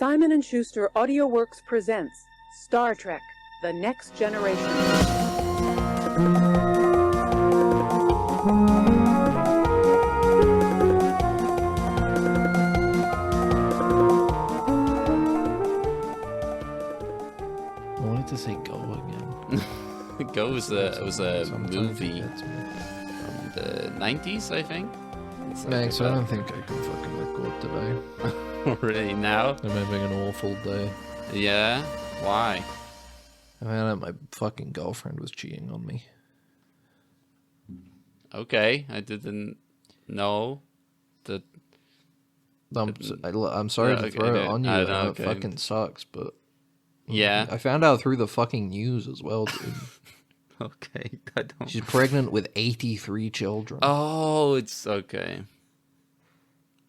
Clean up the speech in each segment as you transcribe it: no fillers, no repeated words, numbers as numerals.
Simon & Schuster AudioWorks presents Star Trek: The Next Generation. I wanted to say Go again. Go was a movie from the 90s, I think. Max, I don't think I can fucking record today. Really now? I'm having an awful day. Yeah? Why? I found out my fucking girlfriend was cheating on me. Okay, I didn't know that. I'm sorry to throw it on you. I know it fucking sucks, but yeah, I found out through the fucking news as well, dude. Okay, I don't. She's pregnant with 83 children. Oh, it's okay.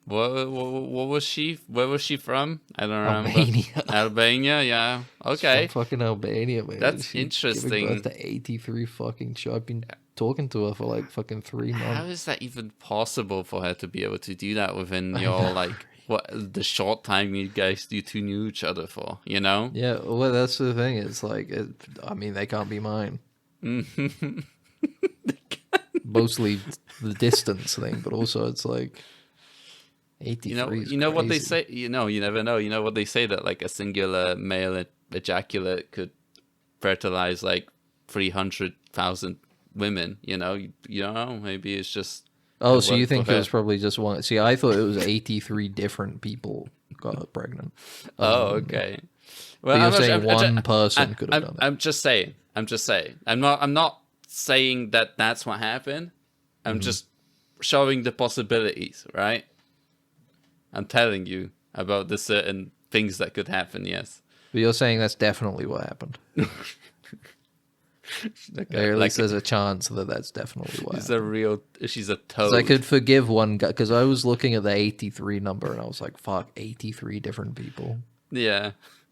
What was she? Where was she from? I don't remember. Albania. Albania, yeah. Okay. She's from fucking Albania, man. That's interesting. Giving birth to 83 fucking children. I've been talking to her for like fucking 3 months. How is that even possible for her to be able to do that within your like what the short time you guys you two knew each other for? You know? Yeah. Well, that's the thing. It's like, I mean, they can't be mine. Mostly the distance thing, but also it's like 83. You know what they say. You never know. You know what they say, that like a singular male ejaculate could fertilize like 300,000 women. You know, you don't know. Maybe it's just. Oh, so you think it was probably just one? See, I thought it was 83 different people got her pregnant. Oh, okay. Well, you're saying one person could have done it. I'm just saying. I'm not saying that that's what happened. I'm just showing the possibilities, right? I'm telling you about the certain things that could happen, yes. But you're saying that's definitely what happened. Okay, or at least there's a chance that that's definitely what happened. She's a toad. So I could forgive one guy, because I was looking at the 83 number and I was like, fuck, 83 different people. Yeah.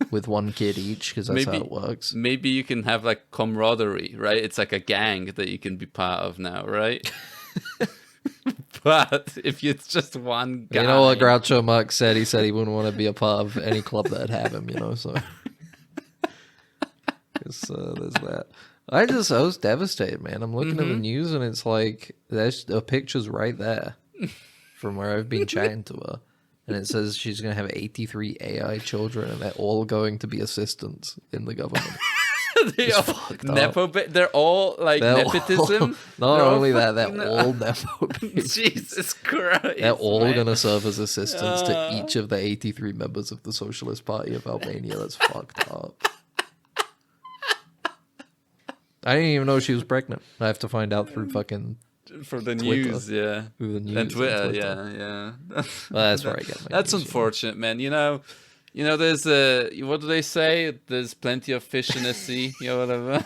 With one kid each, because that's how it works. Maybe you can have like camaraderie, right? It's like a gang that you can be part of now, right? But if it's just one guy... You know what Groucho Marx said? He said he wouldn't want to be a part of any club that'd have him, you know, so... there's that. I was devastated, man. I'm looking at the news and it's like, there's a picture's right there from where I've been chatting to her. And it says she's going to have 83 AI children and they're all going to be assistants in the government. They're all like nepotism. Not only that, they're all nepo babies. Jesus Christ. They're all going to serve as assistants to each of the 83 members of the Socialist Party of Albania. That's fucked up. I didn't even know she was pregnant. I have to find out through fucking... For the Twitter. news, yeah. Through the news and Twitter, Twitter. yeah. Well, that's where I get my That's news, unfortunate, man. You know, there's what do they say? There's plenty of fish in the sea, whatever.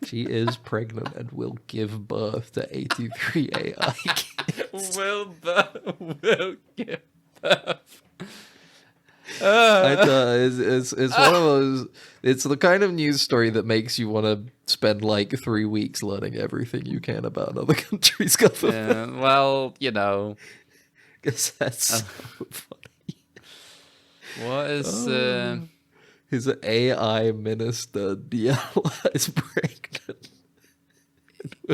She is pregnant and will give birth to 83 AI kids. Will give birth. It's one of those. It's the kind of news story that makes you want to spend like 3 weeks learning everything you can about another country's government. Yeah, well, you know, because that's so funny. What is his AI minister D.E.A.D is pregnant?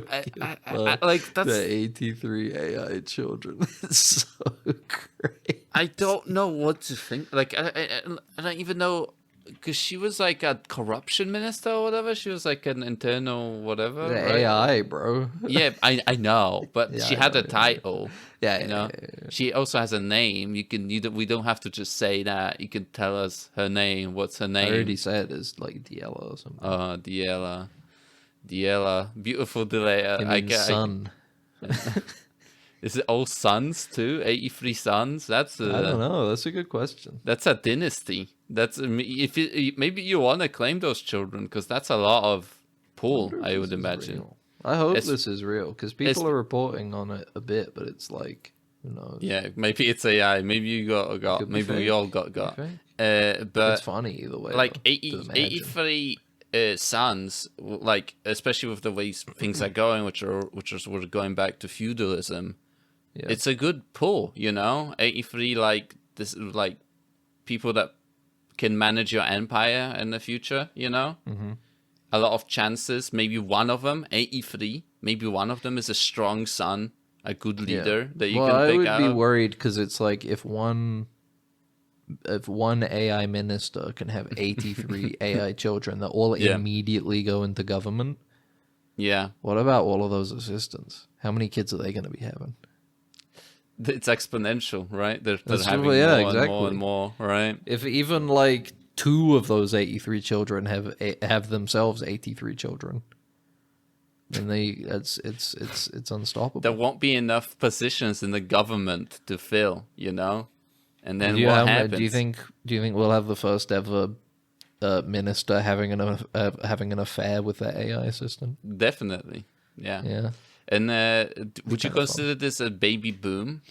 I like that's the 83 AI children. It's so great. I don't know what to think. Like I don't even know, because she was like a corruption minister or whatever. She was like an internal whatever. The right? AI, bro. Yeah, I know, but Yeah, she had a title. Yeah, you know. Yeah. She also has a name. We don't have to just say that. You can tell us her name. What's her name? I already said it's like D.E.A.D or something. D.E.A.D, beautiful D.E.A.D. Son. Is it all sons too? 83 sons? I don't know. That's a good question. That's a dynasty. That's maybe you want to claim those children, because that's a lot of pool. I would imagine. Real. I hope this is real, because people are reporting on it a bit, but it's like, who knows? Yeah, maybe it's AI. Maybe you got. Maybe we all got. But it's funny either way. Like 83 sons, like especially with the way things are going, which are sort of going back to feudalism. Yeah. It's a good pull, 83 like this, like people that can manage your empire in the future, you know? Mm-hmm. A lot of chances. Maybe one of them, 83, maybe one of them is a strong son, a good leader that you can pick I would out be of. worried because it's like if one AI minister can have 83 AI children that all Yeah. immediately go into government, Yeah. what about all of those assistants? How many kids are they going to be having? It's exponential, right? They're That's having true, yeah, more and more exactly. and more, right? If even like 2 of those 83 children have themselves 83 children, then it's unstoppable. There won't be enough positions in the government to fill, you know? And then Do you, what how, happens? do you think we'll have the first ever minister having an affair with their AI assistant? Definitely. Yeah. Yeah. And would you kinda fun. consider this a baby boom?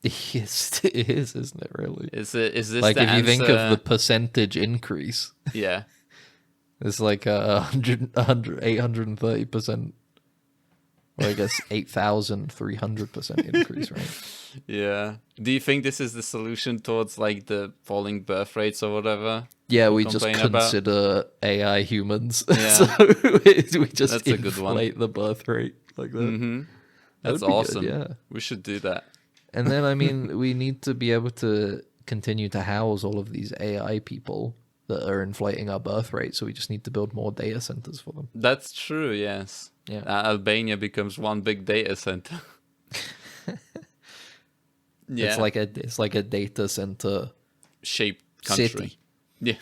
Yes, it is, isn't it? Really? Is this Like the if you think of answer? the percentage increase, Yeah. it's like 830%. Well, I guess 8,300% increase, right? Yeah. Do you think this is the solution towards like the falling birth rates or whatever? Yeah, we Complain just about? consider AI humans, Yeah. so we just That's a good one. inflate the birth rate like that. Mm-hmm. That's would be good, awesome. yeah. We should do that. And then, I mean, we need to be able to continue to house all of these AI people that are inflating our birth rate, so we just need to build more data centers for them. That's true, yes. Yeah. Albania becomes one big data center. Yeah. It's like a data center Shaped country. city. Yeah.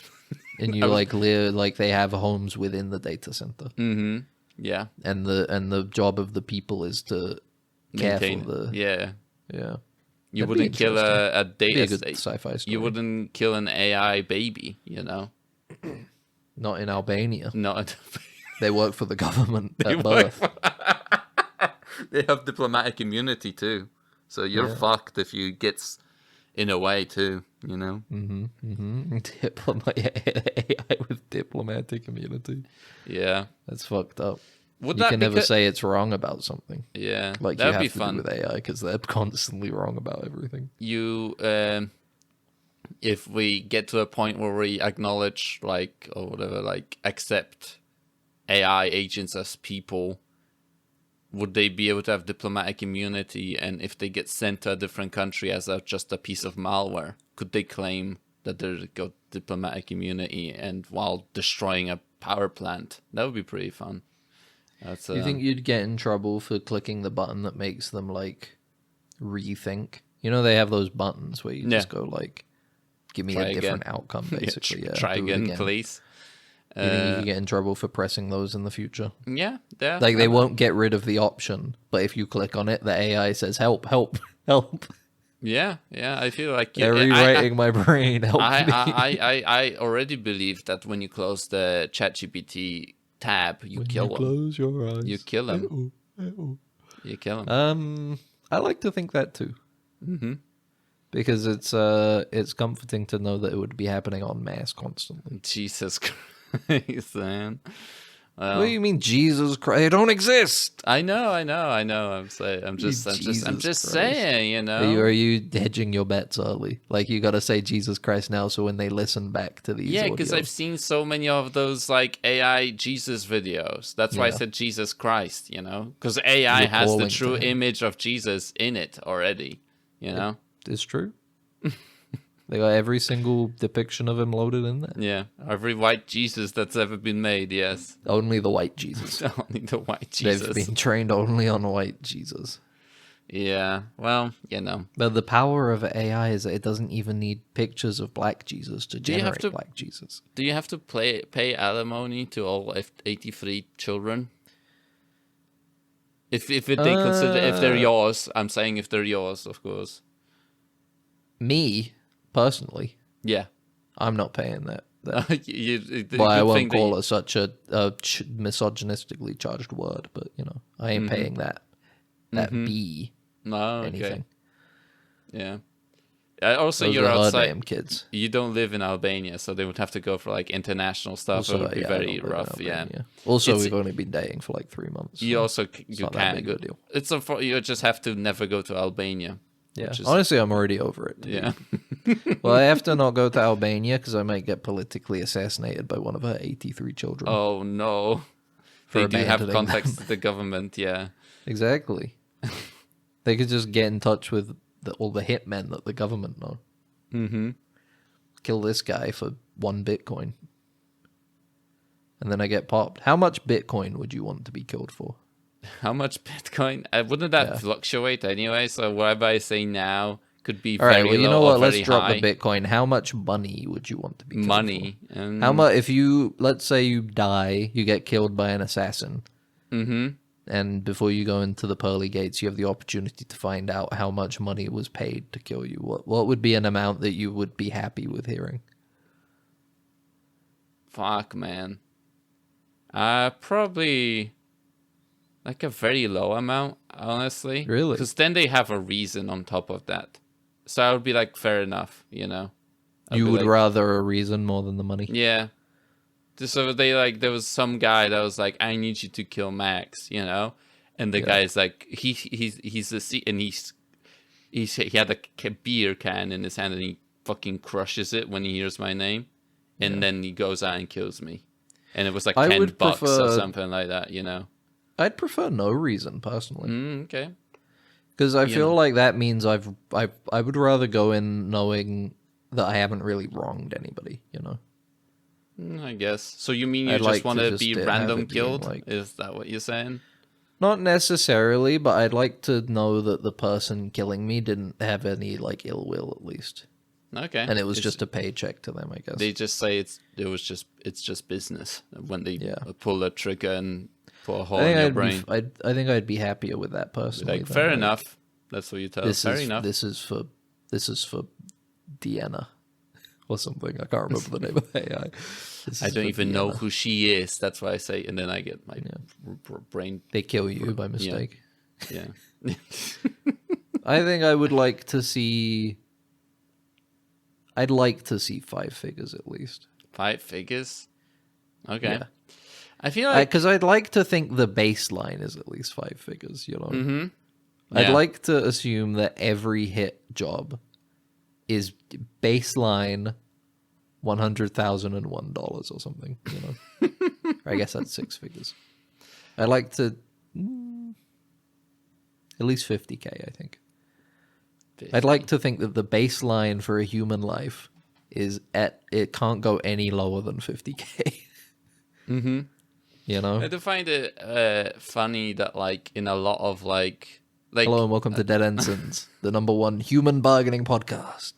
And you like live like they have homes within the data center. Mm-hmm. Yeah. And the job of the people is to care Maintain. for the Yeah. yeah. You That'd be wouldn't kill interesting. a Be a data good sci-fi story. You wouldn't kill an AI baby, you know? Not in Albania. Not They work for the government They at work birth. They have diplomatic immunity too. So you're Yeah. fucked if you get in a way too, you know? AI with diplomatic immunity. Yeah. That's fucked up. Would You that can be never say it's wrong about something. Yeah. Like that'd you be have to fun. do with AI because they're constantly wrong about everything. You if we get to a point where we acknowledge like or whatever, like accept AI agents as people, would they be able to have diplomatic immunity? And if they get sent to a different country as just a piece of malware, could they claim that they've got diplomatic immunity and while destroying a power plant? That would be pretty fun. That's Do you think you'd get in trouble for clicking the button that makes them like rethink? You know, they have those buttons where you just go like, give me Try a different again. outcome, basically. try do it again, please. Do you think you could get in trouble for pressing those in the future? Yeah. Like they won't get rid of the option, but if you click on it, the AI says, help, help, help. Yeah. I feel like They're rewriting my brain. Help me. I already believe that when you close the ChatGPT tab, you kill them. Close your eyes. You kill them. You kill them. I like to think that too. Mm-hmm. Because it's comforting to know that it would be happening en masse constantly. Jesus Christ, man. Well, What do you mean, Jesus Christ? They don't exist. I know. I'm just Jesus saying, you know. Are you hedging your bets early? Like you got to say Jesus Christ now, so when they listen back to these, Yeah, because I've seen so many of those like AI Jesus videos. That's why I Yeah. said Jesus Christ, you know, because AI You're has the calling true to him. image of Jesus in it already. You know. It's true. They got every single depiction of him loaded in there. Yeah, every white Jesus that's ever been made. Yes, Only the white Jesus. only the white Jesus. They've been trained only on white Jesus. Yeah, well, you know. But the power of AI is that it doesn't even need pictures of black Jesus to you have generate to- black Jesus. Do you have to pay alimony to all 83 children? If they consider if they're yours, I'm saying if they're yours, of course. Me, personally, Yeah. I'm not paying that. But Well, I won't call it such a misogynistically charged word, but you know, I ain't paying that B No, okay. anything. Yeah. Also, Those you're are her outside. damn kids. You don't live in Albania, so they would have to go for like international stuff. Also, it would be yeah, I very don't live in rough. Yeah. Albania. Also, It's- we've only been dating for like 3 months. You so also it's you not that can. big of a deal. It's you just have to never go to Albania. Yeah. which is- Honestly, I'm already over it. Yeah. Well, I have to not go to Albania because I might get politically assassinated by one of her 83 children. Oh no. For They do have abandoning contacts them. to the government, yeah. Exactly. They could just get in touch with all the hitmen that the government know. Mm-hmm. Kill this guy for 1 Bitcoin. And then I get popped. How much Bitcoin would you want to be killed for? How much Bitcoin? Wouldn't that Yeah. fluctuate anyway? So whatever I say now could be All right, very well, you low know or what? Let's very drop high. the Bitcoin. How much money would you want to be killed Money. for? How much, if you, let's say you die, you get killed by an assassin, Mm-hmm. and before you go into the pearly gates, you have the opportunity to find out how much money was paid to kill you. What would be an amount that you would be happy with hearing? Fuck, man. Probably like a very low amount, honestly. Really? Because then they have a reason on top of that. So I would be like, fair enough, you know. I'd You be would like, rather a reason more than the money? yeah. So they like, there was some guy that was like, I need you to kill Max, you know. And the Yeah. guy's like, he had a beer can in his hand and he fucking crushes it when he hears my name, and then he goes out and kills me. And it was like I $10 would or prefer- something like that, you know. I'd prefer no reason, personally. Okay. Because I You feel know. like that means I would rather go in knowing that I haven't really wronged anybody, you know? I guess. So you mean you I'd just like to want to just, be have random it being, killed? like- Is that what you're saying? Not necessarily, but I'd like to know that the person killing me didn't have any, like, ill will, at least. Okay. And it was It's- just a paycheck to them, I guess. They just say it's just business when they Yeah. pull the trigger and put a hole I in your think brain. I think I'd be happier with that personally. Like than, fair enough. That's what you tell. Fair enough. This is for D.E.A.D or something. I can't remember the name of the AI. I don't even know D.E.A.D. who she is. That's why I say, and then I get my brain. They kill you by mistake. Yeah. I think I would like to see. I'd like to see 5 figures at least. 5 figures. Okay. Yeah. I feel like Because I'd like to think the baseline is at least 5 figures. You know. Mhm. I'd Yeah. like to assume that every hit job is baseline $100,001 or something. You know. Or I guess that's 6 figures. I'd like to at least 50K. I think. I'd like to think that the baseline for a human life is it can't go any lower than 50K. Mm-hmm. You know? I do find it funny that like in a lot of like Hello and welcome to Dead Ensigns, the #1 human bargaining podcast.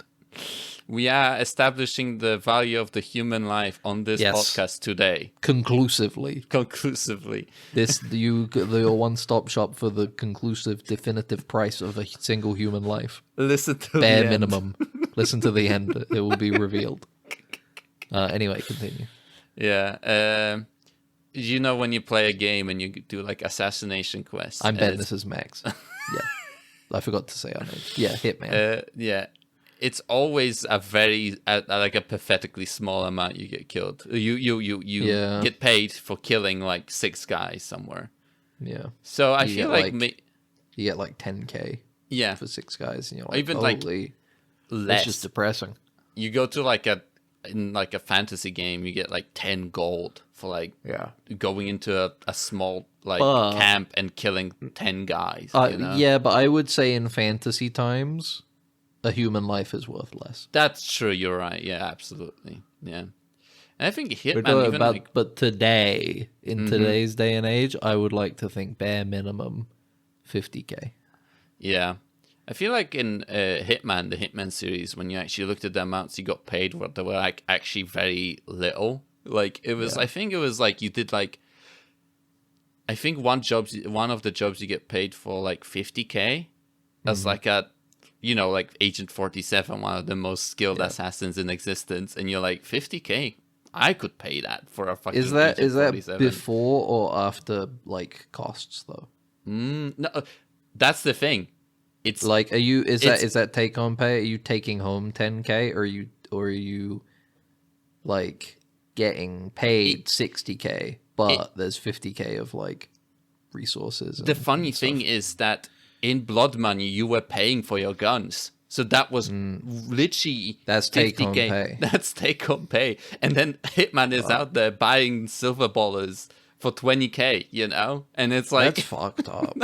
we are establishing the value of the human life on this Yes. podcast today. Conclusively. Conclusively. The one-stop shop for the conclusive, definitive price of a single human life. Listen to Bare the end. minimum. Listen to the end. It will be revealed. Anyway, continue. Yeah. You know when you play a game and you do like assassination quests. I'm and Ben, it's- this is Max. Yeah. I forgot to say our name. Yeah, Hitman. Yeah. It's always a very like a pathetically small amount you get killed. You Yeah. get paid for killing like 6 guys somewhere. Yeah. So I You feel get, like, You get like 10K yeah, for 6 guys, and you're like, Even, like, holy, less. that's just depressing. You go to like in like a fantasy game, you get like 10 gold for like Yeah. going into a small like But- camp and killing 10 guys. You know? Yeah, but I would say in fantasy times, a human life is worth less. That's true. You're right. Yeah, absolutely. Yeah. And I think Hitman even like But today, in today's day and age, I would like to think bare minimum 50K. yeah. I feel like in Hitman, the Hitman series, when you actually looked at the amounts you got paid, they were like actually very little. Like it was, I think it was like you did like, I think one of the jobs you get paid for like 50K. That's like like Agent 47, one of the most skilled assassins in existence, and you're like 50K. I could pay that for a fucking Is that Agent 47. before or after like costs though? No, that's the thing. It's Like, is It's- that take home pay? Are you taking home 10K, or are you like getting paid 60K, but there's 50K of like resources? the and funny stuff? thing is that in blood money, you were paying for your guns. So that was literally That's take-home 50K. pay. That's take-home pay. And then Hitman is out there buying silver ballers for 20K, you know? And it's like... That's fucked up.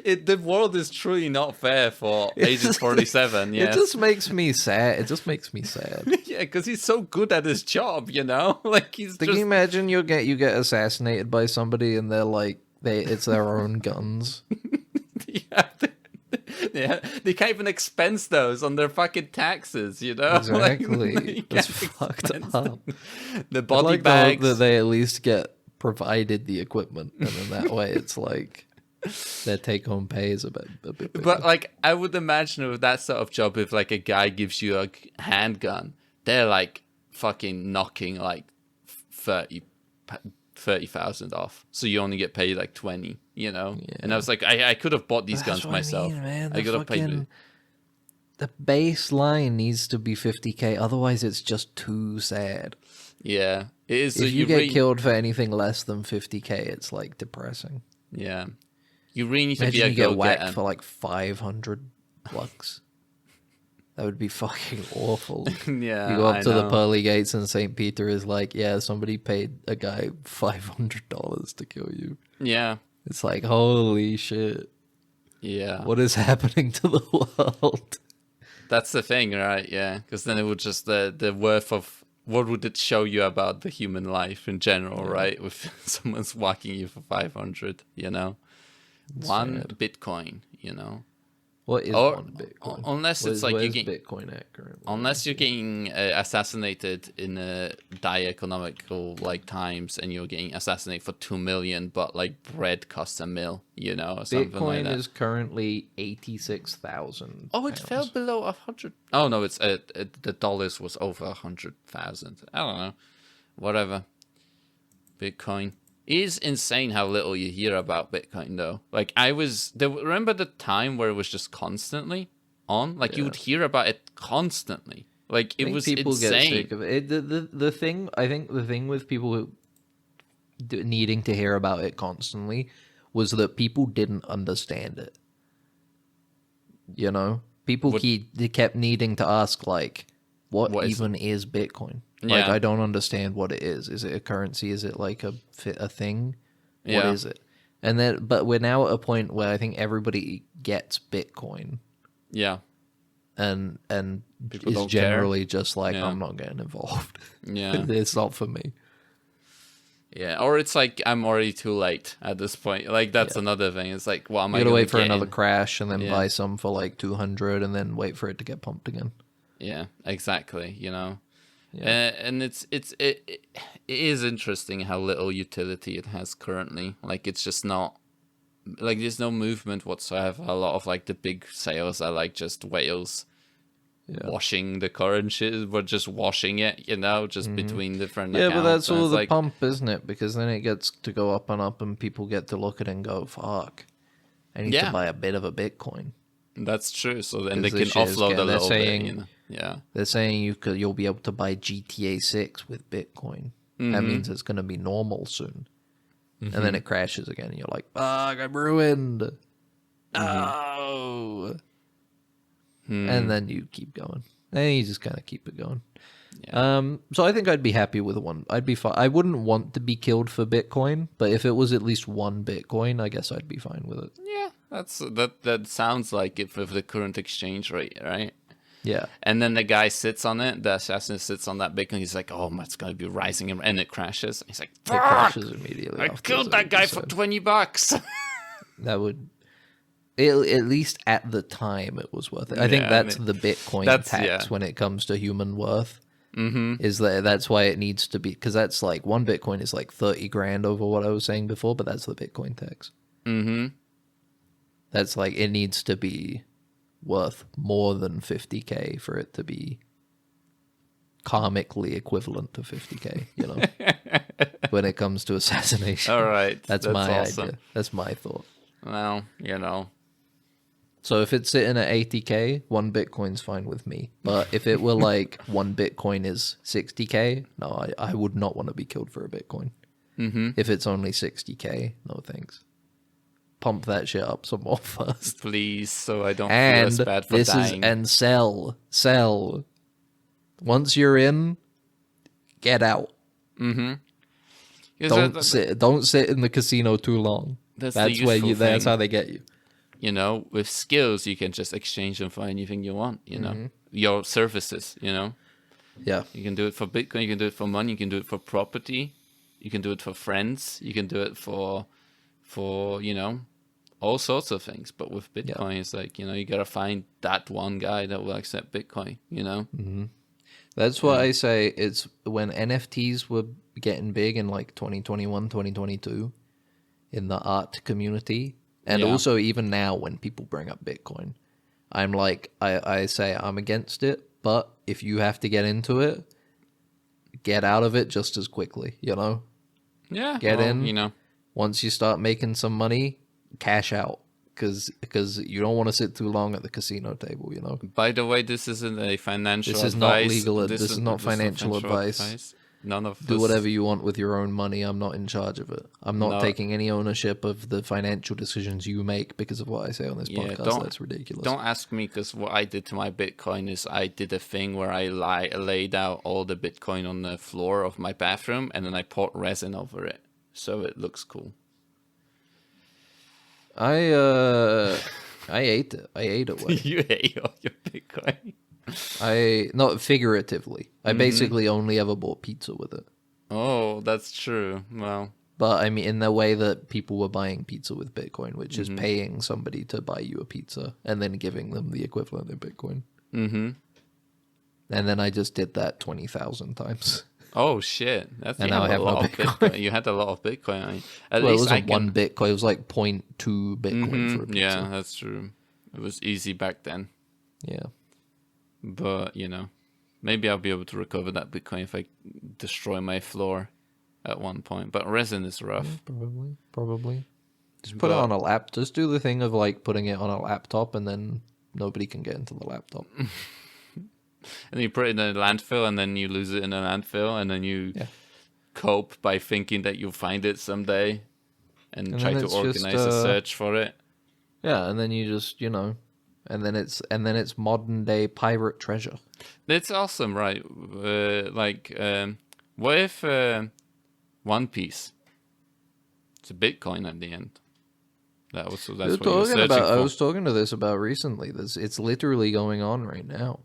the world is truly not fair for Agent 47, yes. It just makes me sad. It just makes me sad. Yeah, because he's so good at his job, you know? Like, he's Can just... you imagine you get assassinated by somebody and they're like, it's their own guns? Yeah, they can't even expense those on their fucking taxes, you know? Exactly. Like, That's fucked up. The I'd body like to hope bags. that they at least get provided the equipment, and then that way it's like their take-home pay is a bit bigger. But like, I would imagine with that sort of job, if like a guy gives you a handgun, they're like fucking knocking like 30,000 off, so you only get paid like 20, you know. Yeah. And I was like, I could have bought these guns myself. I could have paid. The baseline needs to be 50K, otherwise it's just too sad. Yeah, it is. If you get killed for anything less than 50K, it's like depressing. Yeah, you really need to Imagine be a you get whacked go-getter. for like 500 bucks. That would be fucking awful. Yeah, You go up I to the know. pearly gates and St. Peter is like, yeah, somebody paid a guy $500 to kill you. Yeah, It's like, holy shit. yeah. What is happening to the world? That's the thing, right? Yeah, because then it would just the worth of what would it show you about the human life in general, right? If someone's whacking you for 500, you know, one Bitcoin, you know. What is Or- one Bitcoin? unless it's like you where's get- Bitcoin at currently? Unless you're getting assassinated in dire economical like times, and you're getting assassinated for 2 million, but like bread costs $1 million, you know, or something like Bitcoin that. is currently 86,000. Oh, it fell below 100. Oh no, it's the dollars was over 100,000. I don't know, whatever. Bitcoin is insane how little you hear about Bitcoin though. Like remember the time where it was just constantly on? Like you would hear about it constantly. Like it was People insane. get sick of it. The thing, I think the thing with people who needing to hear about it constantly was that people didn't understand it. You know? People they kept needing to ask, like, what is even is Bitcoin? Like, Yeah. I don't understand what it is. Is it a currency? Is it like a thing? What Yeah. is it? And then, but we're now at a point where I think everybody gets Bitcoin Yeah. and People is don't care. generally just like, Yeah. I'm not getting involved. Yeah. It's not for me. Yeah. Or it's like I'm already too late at this point. Like that's another thing. It's like, well, am You I gotta gonna wait for get another in? crash and then Yeah. buy some for like 200 and then wait for it to get pumped again. Yeah, exactly. You know, Yeah. and it is interesting how little utility it has currently. Like it's just not like there's no movement whatsoever. A lot of like the big sales are like just whales washing the currency, but just washing it. You know, just between different Yeah, accounts. but that's and all it's the like, pump, isn't it? Because then it gets to go up and up and people get to look at it and go, fuck, I need Yeah. to buy a bit of a Bitcoin. That's true. So then they 'Cause can this shit is offload a they're little saying- bit. You know? Yeah. They're saying you'll be able to buy GTA 6 with Bitcoin. That means it's going to be normal soon. And then it crashes again and you're like, fuck, I'm ruined. Oh. And then you keep going. And you just kind of keep it going. Yeah. So I think I'd be happy with one. I'd be fine. I wouldn't want to be killed for Bitcoin, but if it was at least one Bitcoin, I guess I'd be fine with it. Yeah. That sounds like it with the current exchange rate, right? Yeah. And then the guy sits on it, the assassin sits on that Bitcoin. He's like, oh, it's going to be rising. And it crashes. He's like, It fuck! crashes immediately. I afterwards, killed that guy for so $20. that would. At least at the time, it was worth it. I think Yeah, that's I mean, the Bitcoin that's- tax yeah. when it comes to human worth. Is that's why it needs to be, because that's like one Bitcoin is like 30 grand over what I was saying before, but that's the Bitcoin tax. That's like, it needs to be worth more than 50K for it to be karmically equivalent to 50K, you know, when it comes to assassination. All right. That's my awesome. idea. That's my thought. Well, you know. So if it's sitting at 80K, one Bitcoin's fine with me. But if it were like one Bitcoin is 60K, no, I would not want to be killed for a Bitcoin. If it's only 60K, no thanks. pump that shit up some more first. Please, so I don't feel And as bad for this dying. sell. Once you're in, get out. Mm-hmm. Don't sit in the casino too long. That's That's the where useful that's thing. how they get you. You know, with skills, you can just exchange them for anything you want, you know. Your services, you know. Yeah. You can do it for Bitcoin, you can do it for money, you can do it for property, you can do it for friends, you can do it for you know, all sorts of things. But with Bitcoin, it's like, you know, you gotta find that one guy that will accept Bitcoin, you know. That's what I say. It's when NFTs were getting big in like 2021, 2022 in the art community. And Yeah. also even now when people bring up Bitcoin, I'm like, I say I'm against it, but if you have to get into it, get out of it just as quickly, you know? Yeah, Get in. you know. Once you start making some money, cash out. Because you don't want to sit too long at the casino table, you know? By the way, this isn't a financial This is advice. not legal. This is not financial advice. None of Do this. whatever you want with your own money. I'm not in charge of it. I'm not No. taking any ownership of the financial decisions you make because of what I say on this Yeah, podcast. That's ridiculous. Don't ask me, because what I did to my Bitcoin is I did a thing where I laid out all the Bitcoin on the floor of my bathroom, and then I poured resin over it, so it looks cool. I ate it. I ate it away. You ate all your Bitcoin. Not figuratively. Mm-hmm. I basically only ever bought pizza with it. Oh, that's true. Well, But I mean, in the way that people were buying pizza with Bitcoin, which Mm-hmm. is paying somebody to buy you a pizza and then giving them the equivalent in Bitcoin. mm-hmm. And then I just did that 20,000 times. Oh shit! That's And you now have I a have no lot of Bitcoin. Bitcoin. You had a lot of Bitcoin. I mean, at Well, it least I wasn't can. 1 Bitcoin. It was like 0.2 Bitcoin for a pizza. Yeah, that's true. It was easy back then. Yeah. But, you know, maybe I'll be able to recover that Bitcoin if I destroy my floor at one point. But resin is rough. Probably. Just put it on a laptop. Just do the thing of like putting it on a laptop and then nobody can get into the laptop. And you put it in a landfill, and then you lose it in a landfill, and then you cope by thinking that you'll find it someday and try then to it's organize just, a search for it. Yeah, and then you just, you know, and then it's modern day pirate treasure. That's awesome, right? What if One Piece? It's a Bitcoin at the end. That's what you're searching for. I was talking to this about recently. It's literally going on right now.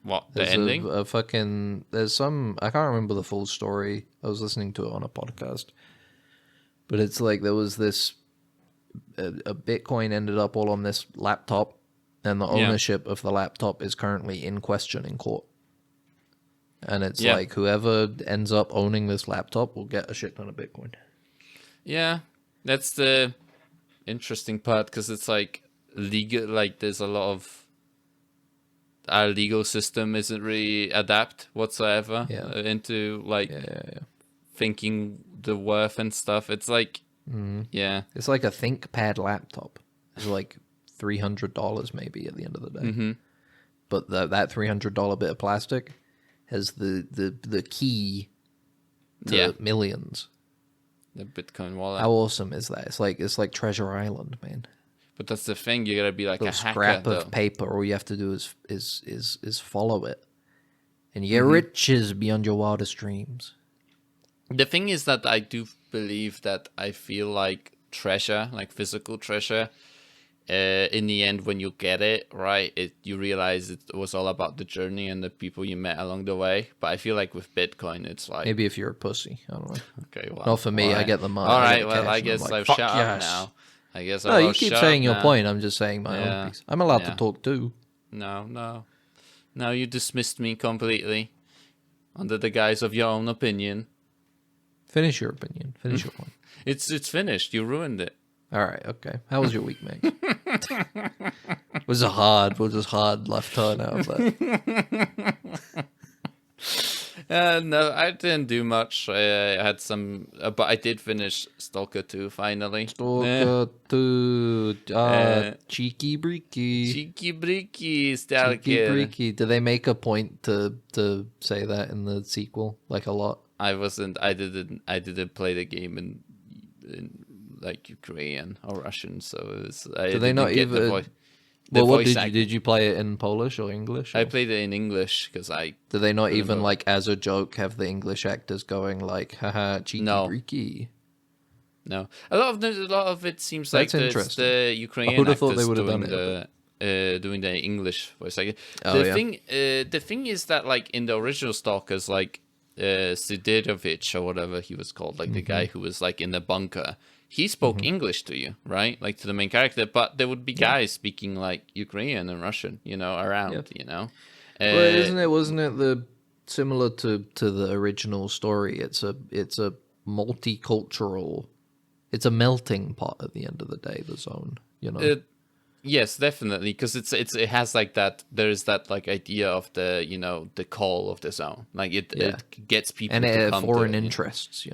What, the There's ending? there's some, I can't remember the full story. I was listening to it on a podcast. But it's like there was this, a Bitcoin ended up all on this laptop, and the ownership of the laptop is currently in question in court. And it's like whoever ends up owning this laptop will get a shit ton of Bitcoin. Yeah, that's the interesting part, because it's like legal. Like there's a lot of our legal system isn't really adapt whatsoever into like thinking the worth and stuff. It's like It's like a ThinkPad laptop. It's like $300 maybe at the end of the day. But that $300 bit of plastic has the key to millions. The Bitcoin wallet. How awesome is that? It's like Treasure Island, man. But that's the thing. You gotta be like A a hacker, scrap though. of paper. All you have to do is follow it, and you get riches beyond your wildest dreams. The thing is that I do believe that I feel like treasure, like physical treasure, in the end, when you get it, right, you realize it was all about the journey and the people you met along the way. But I feel like with Bitcoin, it's like... Maybe if you're a pussy. I don't know. Okay, well... Not for me. All I right. get the money. All I right, get the well, cash, I and guess I'm like, I've fuck shut yes. up now. I guess No, I you will keep shut saying up your now. point. I'm just saying my own piece. I'm allowed to talk too. No, you dismissed me completely under the guise of your own opinion. Finish your opinion. Finish your point. It's finished. You ruined it. All right. Okay. How was your week, mate? Was it hard? Was it hard left turn out of that? No, I didn't do much. I had some, but I did finish Stalker 2 finally. Stalker 2. Cheeky breaky. Cheeky breaky, Cheeky Stalker. breaky. Do they make a point to say that in the sequel? Like a lot? I didn't play the game in like Ukrainian or Russian, so Do they not even? Well, what did you play it in Polish or English? Or? I played it in English because I. Do they not even like as a joke have the English actors going like, haha, cheeky breaky? No, a lot of it seems like the Ukrainian I would have actors thought they would have doing done doing the English voice. Like, Oh, the thing is that like in the original Stalkers, like Sididovich or whatever he was called, like the guy who was like in the bunker, he spoke English to you, right? Like to the main character, but there would be guys speaking like Ukrainian and Russian, around, Well, wasn't it similar to the original story? It's a multicultural, it's a melting pot at the end of the day, the zone, Yes, definitely, because it has like that. There's that like idea of the the call of the zone, like it gets people and to come foreign to it, interests,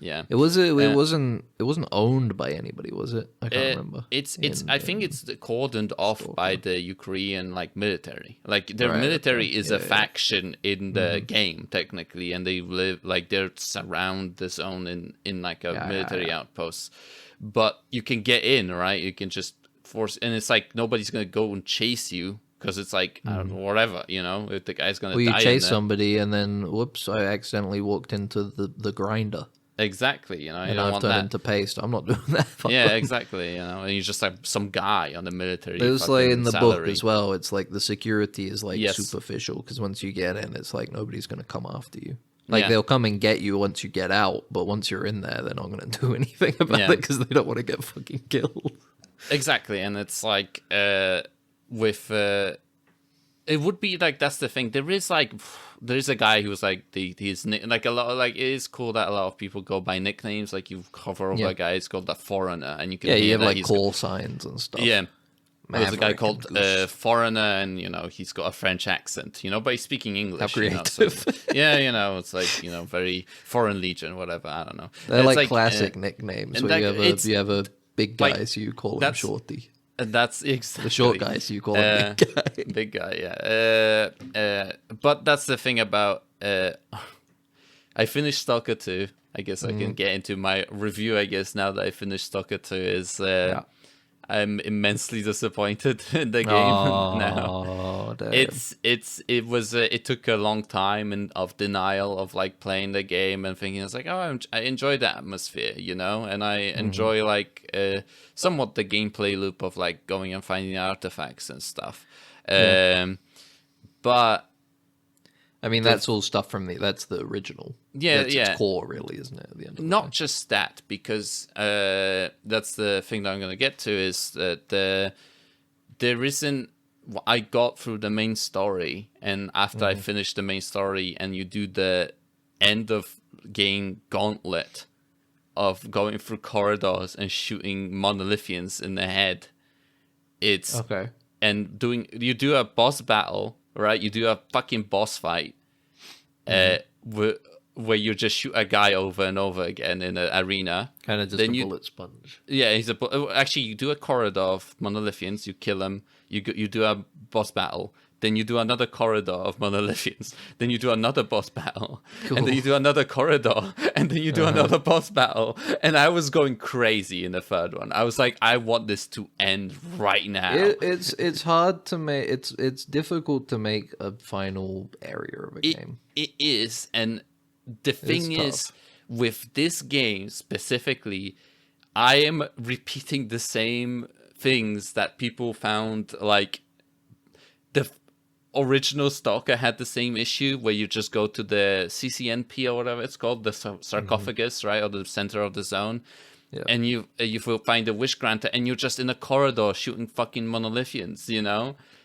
Yeah. It wasn't owned by anybody, was it? I can't remember. I think it's cordoned off by the Ukrainian like military. Like their military is a faction in the game technically, and they live like they're surround the zone in like a military outpost. But you can get in, right? You can just force, and it's like nobody's gonna go and chase you. Because it's like, I don't know, whatever, if the guy's going to die. Well, you chase somebody and then, whoops, I accidentally walked into the grinder. Exactly, and I've turned into paste. I'm not doing that. Yeah, exactly, and you're just like some guy on the military. It's like in the salary. book as well. It's like the security is like superficial because once you get in, it's like nobody's going to come after you. Like they'll come and get you once you get out, but once you're in there, they're not going to do anything about it because they don't want to get fucking killed. Exactly, and it's like with it would be like that's the thing. There is a guy who's like he's like a lot like it is cool that a lot of people go by nicknames. Like you cover over a guy, it's called the Foreigner, and you can you have like call signs and stuff. Yeah. There's a guy called Foreigner, and he's got a French accent, but he's speaking English. How creative. So, it's like very Foreign Legion, whatever. I don't know. They're like classic nicknames where you have a big guy, so you call him Shorty. And that's exactly the short guy, so you call him big guy. Big guy, yeah. But that's the thing about. I finished Stalker 2. I guess I can get into my review. I guess now that I finished Stalker 2 is. I'm immensely disappointed in the game now. Damn. It took a long time of denial of like playing the game and thinking it's like, oh, I enjoy the atmosphere, and I enjoy like somewhat the gameplay loop of like going and finding artifacts and stuff. But I mean, that's all stuff from that's the original. That's its core, really, isn't it? At the end of Not just that, because that's the thing that I'm going to get to is that there isn't. I got through the main story, and after I finished the main story, and you do the end of game gauntlet of going through corridors and shooting monolithians in the head. It's okay, and you do a boss battle. Right, you do a fucking boss fight, where you just shoot a guy over and over again in an arena. Kind of just a bullet sponge. Yeah, actually you do a corridor of monolithians. You kill them. You do a boss battle. Then you do another corridor of monolithians. Then you do another boss battle. Cool. And then you do another corridor. And then you do another boss battle. And I was going crazy in the third one. I was like, I want this to end right now. It's hard to make. It's difficult to make a final area of a game. It is. And the thing is, with this game specifically, I am repeating the same things that people found like the original Stalker had the same issue where you just go to the CCNP or whatever it's called, the sarcophagus, right, or the center of the zone, and you will find a wish granter, and you're just in a corridor shooting fucking monolithians.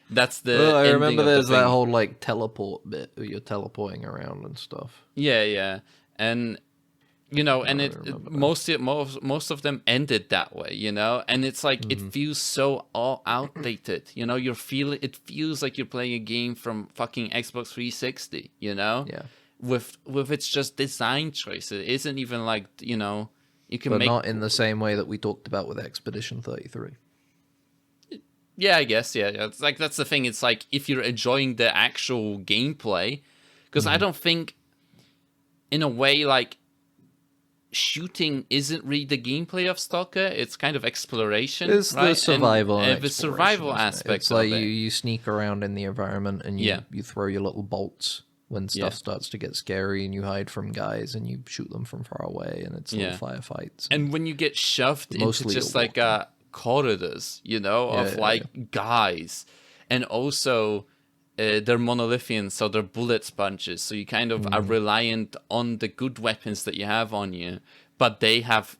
That's the. Well, I remember there's that whole like teleport bit where you're teleporting around and stuff. Yeah, and. And most of them ended that way, and it's like it feels so all outdated. It feels like you're playing a game from fucking Xbox 360. With its just design choice, it isn't even like you can but make not in the same way that we talked about with Expedition 33. Yeah, I guess. Yeah, it's like that's the thing. It's like if you're enjoying the actual gameplay, because I don't think, in a way, like. shooting isn't really the gameplay of Stalker. It's kind of exploration. It's right? the survival and the exploration, survival isn't it? aspect It's like of it. you sneak around in the environment and you throw your little bolts when stuff Yeah. starts to get scary, and you hide from guys and you shoot them from far away, and it's little firefights. And when you get shoved into Mostly just you're like corridors, of guys, and also they're monolithian, so they're bullet sponges. So you kind of are reliant on the good weapons that you have on you, but they have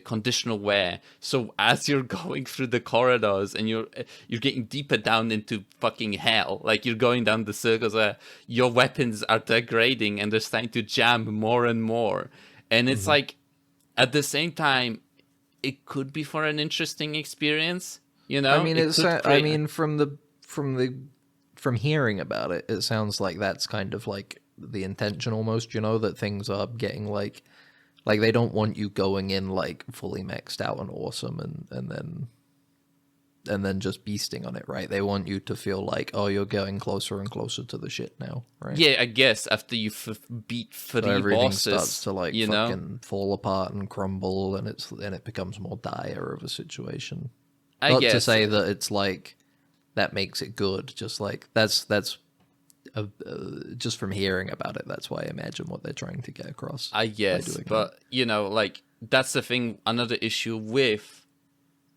conditional wear. So as you're going through the corridors and you're getting deeper down into fucking hell, like you're going down the circles where your weapons are degrading and they're starting to jam more and more. And it's like, at the same time, it could be for an interesting experience. I mean, from hearing about it, it sounds like that's kind of like the intention almost, that things are getting like they don't want you going in like fully maxed out and awesome and then just beasting on it, right? They want you to feel like, oh, you're getting closer and closer to the shit now, right? Yeah, I guess after you beat 3 so everything bosses, starts to like fucking fall apart and crumble, and it becomes more dire of a situation. Not to say that it's like that makes it good. Just like that's just from hearing about it, that's why I imagine what they're trying to get across. I guess, but like that's the thing. Another issue with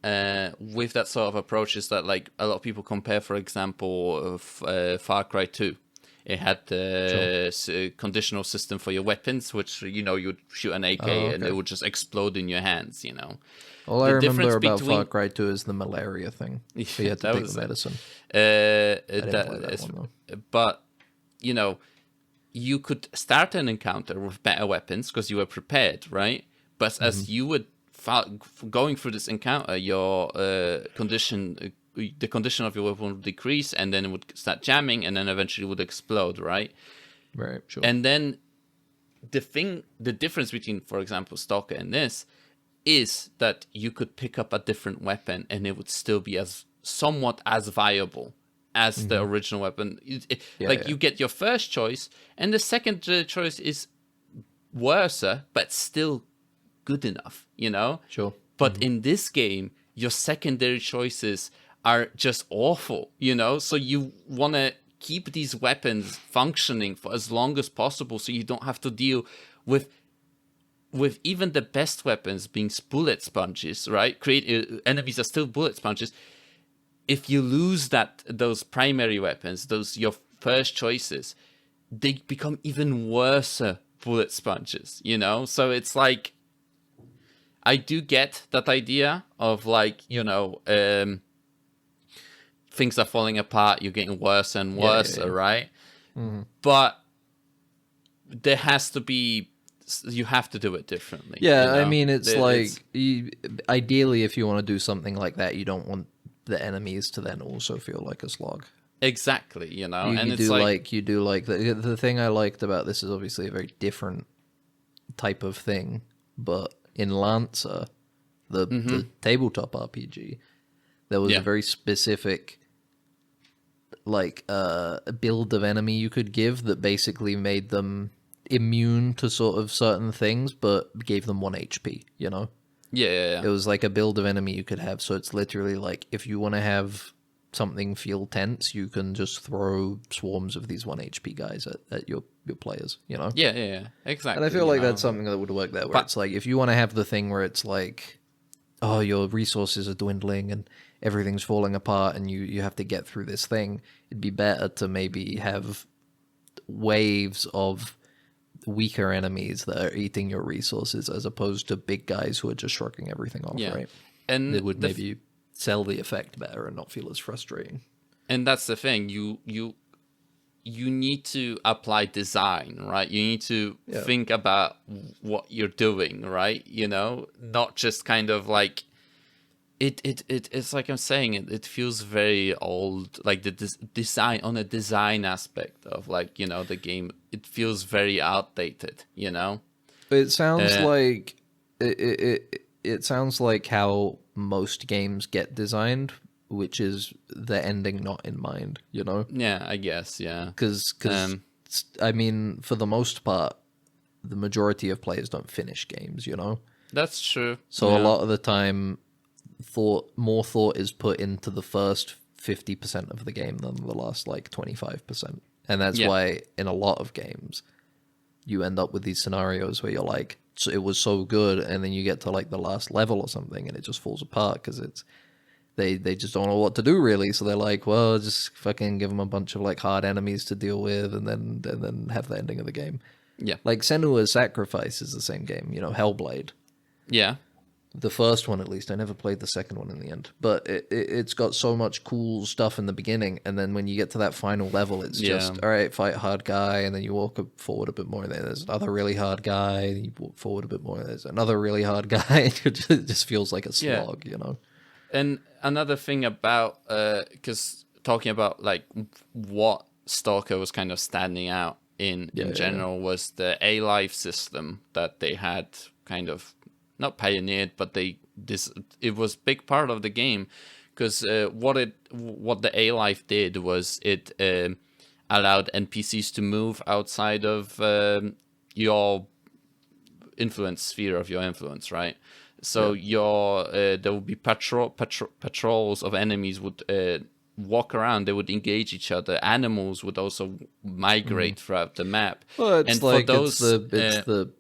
that sort of approach is that like a lot of people compare, for example, Far Cry 2. It had the conditional system for your weapons, which you'd shoot an AK and it would just explode in your hands. All I remember about Far Cry 2 is the malaria thing. So you had to take the medicine. I didn't play that one, though. But, you could start an encounter with better weapons because you were prepared, right? But as you would going through this encounter, your the condition of your weapon would decrease, and then it would start jamming, and then eventually would explode, right? Right, sure. And then the difference between, for example, Stalker and this is that you could pick up a different weapon and it would still be somewhat as viable as the original weapon. You get your first choice, and the second choice is worse, but still good enough, Sure. But in this game, your secondary choices are just awful, So you want to keep these weapons functioning for as long as possible, so you don't have to deal with even the best weapons being bullet sponges, right? Enemies are still bullet sponges. If you lose those primary weapons, your first choices, they become even worse bullet sponges, So it's like, I do get that idea of like, things are falling apart, you're getting worse and worse, right? Mm-hmm. But there has to be, you have to do it differently. Yeah, I mean, it's ideally, if you want to do something like that, you don't want the enemies to then also feel like a slog. Exactly, You do like the thing I liked about this is obviously a very different type of thing, but in Lancer, the tabletop RPG, there was a very specific build of enemy you could give that basically made them immune to sort of certain things, but gave them 1 HP, Yeah. It was like a build of enemy you could have, so it's literally like, if you want to have something feel tense, you can just throw swarms of these 1 HP guys at your players, Yeah, exactly. And I feel like that's something that would work there, where it's like, if you want to have the thing where it's like, oh, your resources are dwindling and everything's falling apart and you have to get through this thing, it'd be better to maybe have waves of weaker enemies that are eating your resources as opposed to big guys who are just shrugging everything off, right? And it would maybe sell the effect better and not feel as frustrating. And that's the thing, you need to apply design, right? You need to think about what you're doing, right? Not just kind of like it's like I'm saying, it feels very old, like the design, on a design aspect of like, the game, it feels very outdated, It sounds like it sounds like how most games get designed, which is the ending not in mind, Yeah, I guess, yeah. Because I mean, for the most part, the majority of players don't finish games, you know? That's true. So Yeah. a lot of the time, more thought is put into the first 50% of the game than the last, like, 25%. And that's Yeah. why in a lot of games, you end up with these scenarios where you're like, so it was so good, and then you get to, like, the last level or something, and it just falls apart because it's they just don't know what to do, really. So they're like, well, just fucking give them a bunch of, like, hard enemies to deal with, and then have the ending of the game. Yeah. Like, Senua's Sacrifice is the same game, you know, Hellblade. Yeah. The first one, at least. I never played the second one in the end. But it's got so much cool stuff in the beginning, and then when you get to that final level, it's just, all right, fight a hard guy, and then you walk forward a bit more, and then there's another really hard guy, and you walk forward a bit more, and there's another really hard guy. It just feels like a slog, you know? And another thing about, because talking about, like, what Stalker was kind of standing out in general was the A-Life system that they had kind of not pioneered, but it was big part of the game, because what the A-Life did was it allowed NPCs to move outside of your influence sphere of your influence, right? So there would be patrols of enemies would walk around. They would engage each other. Animals would also migrate throughout the map. Well, it's and like for those, the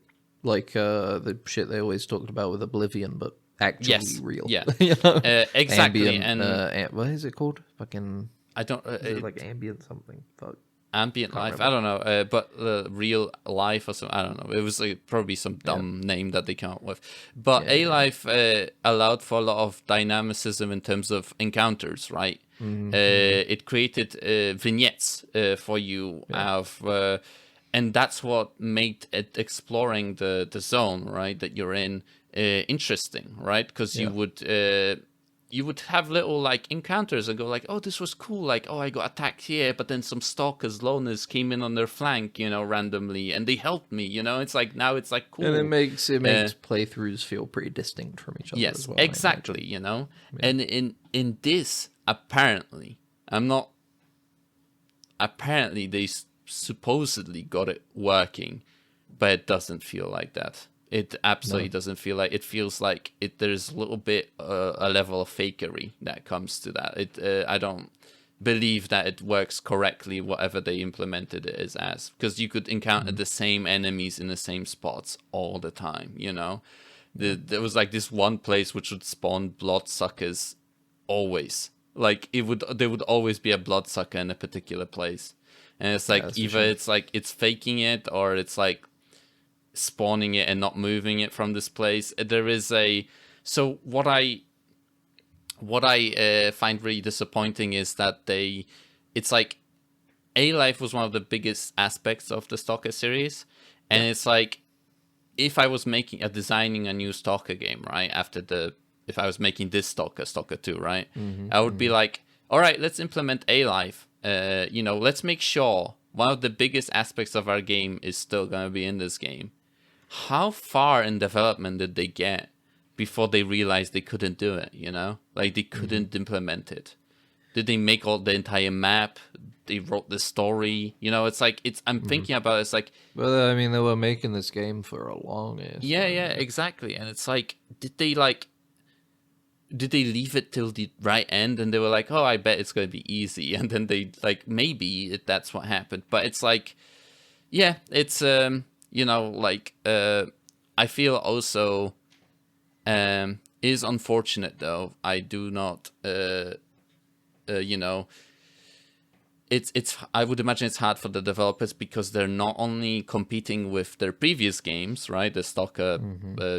shit they always talked about with Oblivion, but actually real. Yeah, you know? exactly. Ambient, what is it called? Fucking, I don't. is it like ambient something? Fuck. Ambient life, remember. I don't know, but real life or something, I don't know. It was probably some dumb name that they came up with. But A-Life allowed for a lot of dynamicism in terms of encounters, right? It created vignettes for you, and that's what made it exploring the zone, right, that you're in, interesting, right? Because you would have little, like, encounters and go like, oh, this was cool. Like, oh, I got attacked here, but then some stalkers, loners came in on their flank, you know, randomly, and they helped me, you know? It's like, now it's like cool. And it makes playthroughs feel pretty distinct from each other as well. Exactly, you know? Yeah. And in this, apparently they supposedly got it working, but it doesn't feel like that. It absolutely doesn't feel like it. Feels like there's a little bit a level of fakery that comes to that. I don't believe that it works correctly, whatever they implemented it as, because you could encounter the same enemies in the same spots all the time. You know, there was like this one place which would spawn bloodsuckers always. Like there would always be a bloodsucker in a particular place, and it's like either it's like it's faking it or it's like spawning it and not moving it from this place. There is so what I find really disappointing is that it's like A-Life was one of the biggest aspects of the Stalker series, and it's like if I was designing a new Stalker game, right, if I was making this Stalker 2, right, I would be like, all right, let's implement A-Life, you know, let's make sure one of the biggest aspects of our game is still going to be in this game. How far in development did they get before they realized they couldn't do it, you know? Like, they couldn't implement it. Did they make the entire map? They wrote the story? You know, it's like, I'm thinking about it, it's like... Well, I mean, they were making this game for a long ass time. Yeah, exactly. And it's like, did they leave it till the right end? And they were like, oh, I bet it's going to be easy. And then they, like, maybe that's what happened. But it's like, yeah, it's... you know, like, I feel also is unfortunate, though. I do not, you know, I would imagine it's hard for the developers because they're not only competing with their previous games, right? The Stalker,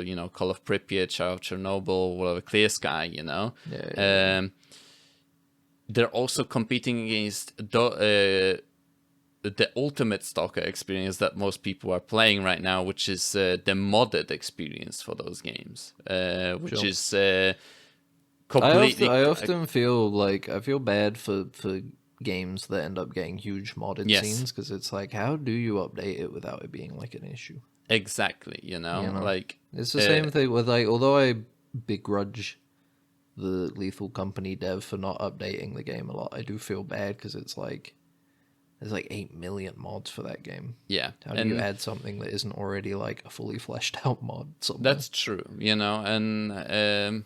you know, Call of Pripyat, Shadow of Chernobyl, whatever, Clear Sky, you know. They're also competing against the ultimate Stalker experience that most people are playing right now, which is the modded experience for those games, which is completely... I often feel like I feel bad for games that end up getting huge modded scenes, because it's like, how do you update it without it being like an issue? Exactly, you know? Like, it's the same thing with, like, although I begrudge the Lethal Company dev for not updating the game a lot, I do feel bad because it's like, There's like 8 million mods for that game. Yeah. How do you add something that isn't already like a fully fleshed out mod somewhere? That's true, and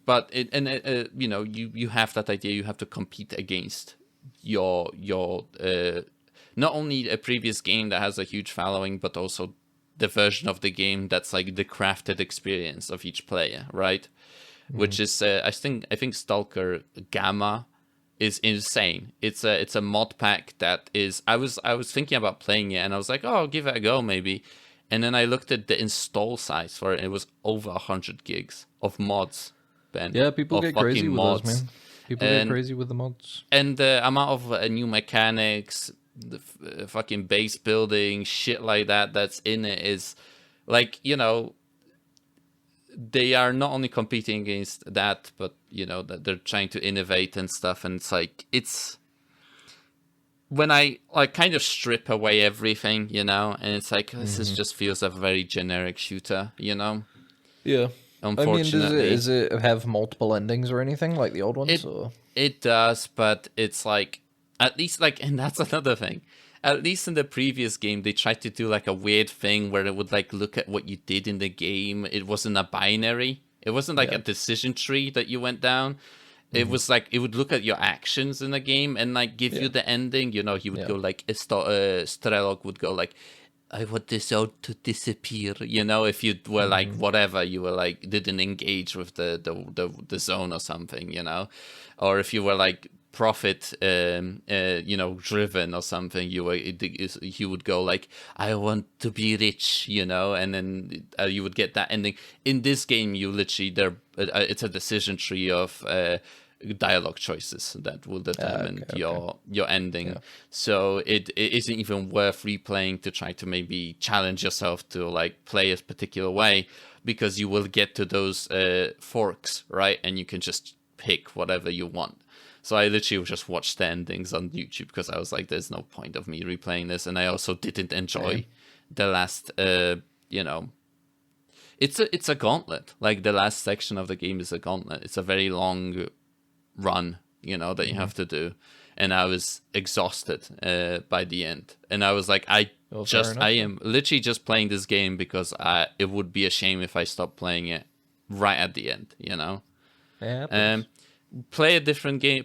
but you have that idea. You have to compete against your not only a previous game that has a huge following, but also the version of the game that's like the crafted experience of each player, right? Which is I think Stalker Gamma is insane. It's a mod pack that is. I was thinking about playing it, and I was like, oh, I'll give it a go maybe. And then I looked at the install size for it, and it was over 100 gigs of mods. Ben, Yeah, people of get crazy fucking with mods. those, man. People get crazy with the mods. And the amount of new mechanics, the fucking base building, shit like that that's in it is like, they are not only competing against that, but that they're trying to innovate and stuff. And it's like, when I like kind of strip away everything, and it's like, this is just feels a very generic shooter, Yeah. Unfortunately. I mean, does it have multiple endings or anything like the old ones? It does, but it's like, at least like, and that's another thing. At least in the previous game, they tried to do like a weird thing where it would like look at what you did in the game. It wasn't a binary. It wasn't like a decision tree that you went down. It was like, it would look at your actions in the game and like give you the ending. He would go like, Strelok would go like, I want this out to disappear. If you were like, whatever, you were like, didn't engage with the zone or something, or if you were like, profit driven or something, he would go like, I want to be rich, and then you would get that ending. In this game, you literally it's a decision tree of dialogue choices that will determine your ending. So it isn't even worth replaying to try to maybe challenge yourself to like play a particular way, because you will get to those forks, right? And you can just pick whatever you want. So I literally just watched the endings on YouTube because I was like, there's no point of me replaying this. And I also didn't enjoy the last, it's a gauntlet. Like the last section of the game is a gauntlet. It's a very long run, that you have to do. And I was exhausted by the end. And I was like, I am literally just playing this game because it would be a shame if I stopped playing it right at the end, Yeah. Play a different game.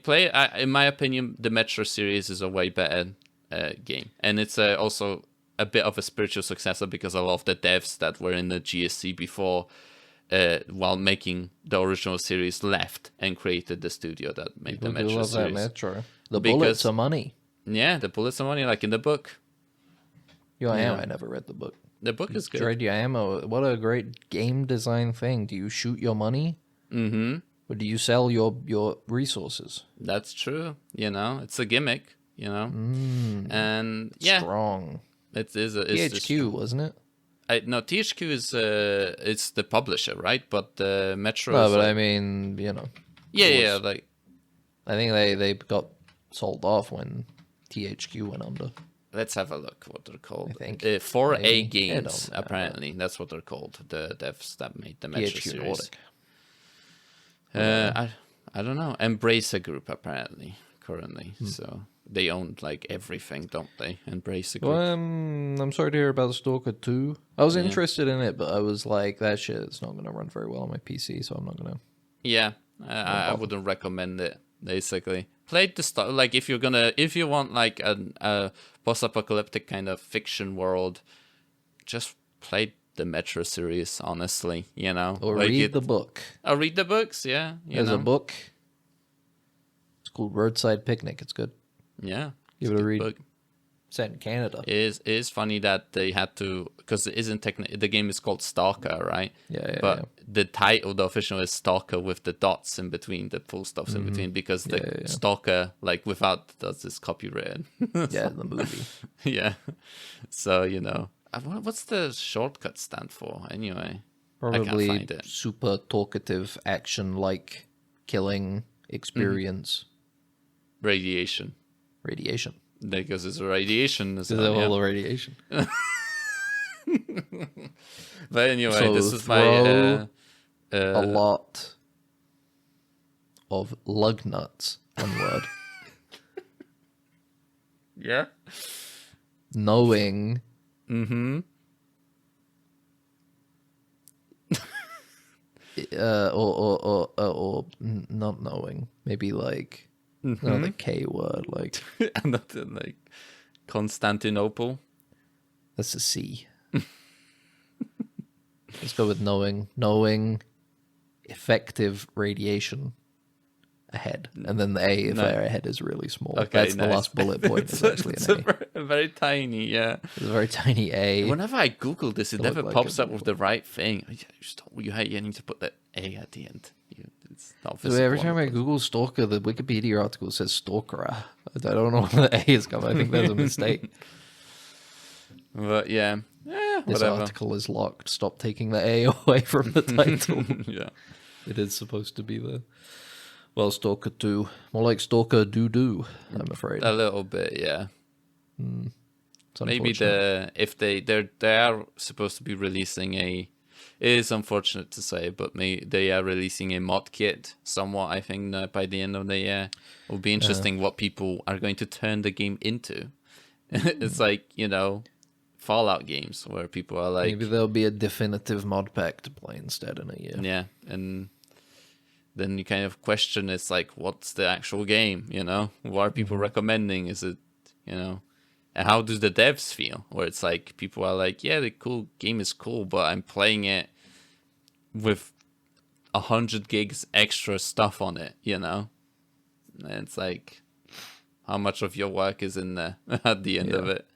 In my opinion, the Metro series is a way better game, and it's also a bit of a spiritual successor because a lot of the devs that were in the GSC before, while making the original series, left and created the studio that made the Metro series. That Metro. The bullets are money. Yeah, the bullets are money, like in the book. I never read the book. The book is good. Trade your ammo. What a great game design thing. Do you shoot your money? Mm-hmm. Or do you sell your resources? That's true. It's a gimmick. And yeah, strong. It is. THQ, wasn't it? No, THQ is it's the publisher, right? But Metro. No, but like, I mean, Yeah, like I think they got sold off when THQ went under. Let's have a look what they're called. I think 4A Games, apparently. That's what they're called. The devs that made the Metro THQ series. Nordic. I don't know. Embracer Group apparently currently, so they own like everything, don't they? Embracer Group. Well, I'm sorry to hear about Stalker 2. I was interested in it, but I was like, that shit is not going to run very well on my PC, so I'm not going to. Yeah, I wouldn't recommend it. Basically, play the stuff like if you want like a post-apocalyptic kind of fiction world, just play the Metro series, honestly, Or like read the book. I'll read the books, yeah. There's a book. It's called Roadside Picnic. It's good. Yeah. Give it a read. Book. Set in Canada. It is funny that they had to, because it isn't the game is called Stalker, right? Yeah. The title, the official, is Stalker with the dots in between, the full stops in between, because the Stalker, like without the dots, is copyrighted. Yeah, the movie. Yeah. So, what's the shortcut stand for anyway? I can't Probably find it. super talkative action-like killing experience. Radiation. Because it's radiation. Is that all the radiation? But anyway, So this is throw my a lot of lug nuts. One word. Yeah. knowing Mm-hmm. not knowing, maybe like Mm-hmm. the K word, like And not like Constantinople. that's a C. Let's go with knowing effective radiation ahead, and then the A if No. our ahead is really small. Okay, That's the nice. last bullet point. Is actually It's an A. a very tiny, yeah. It's a very tiny A. Whenever I Google this, it To never look like pops a up with the right thing. You need to put that A at the end. It's not So visible. every on time the I post. Google stalker, the Wikipedia article says stalker. I don't know where the A is coming. I think there's a mistake. But yeah, This whatever. article is locked. Stop taking the A away from the title. Yeah. It is supposed to be there. Well, Stalker 2. More like Stalker Doo-Doo, I'm afraid. A little bit, yeah. It's Maybe unfortunate. they are supposed to be releasing a. It is unfortunate to say, but they are releasing a mod kit somewhat. I think by the end of the year, it will be interesting what people are going to turn the game into. It's like Fallout games where people are like, Maybe there'll be a definitive mod pack to play instead in a year. yeah, and then you kind of question, it's like, what's the actual game? What are people recommending? Is it, and how do the devs feel? Where it's like people are like, yeah, the cool game is cool, but I'm playing it with 100 gigs extra stuff on it, And it's like, how much of your work is in there at the end of it?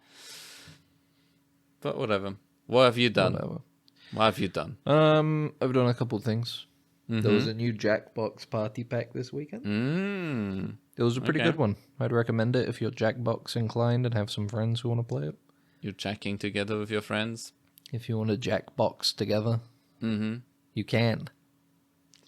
But whatever. What have you done? Whatever. What have you done? I've done a couple things. There was a new Jackbox party pack this weekend. It was a pretty good one. I'd recommend it if you're Jackbox inclined and have some friends who want to play it. You're jacking together with your friends? If you want to Jackbox together, you can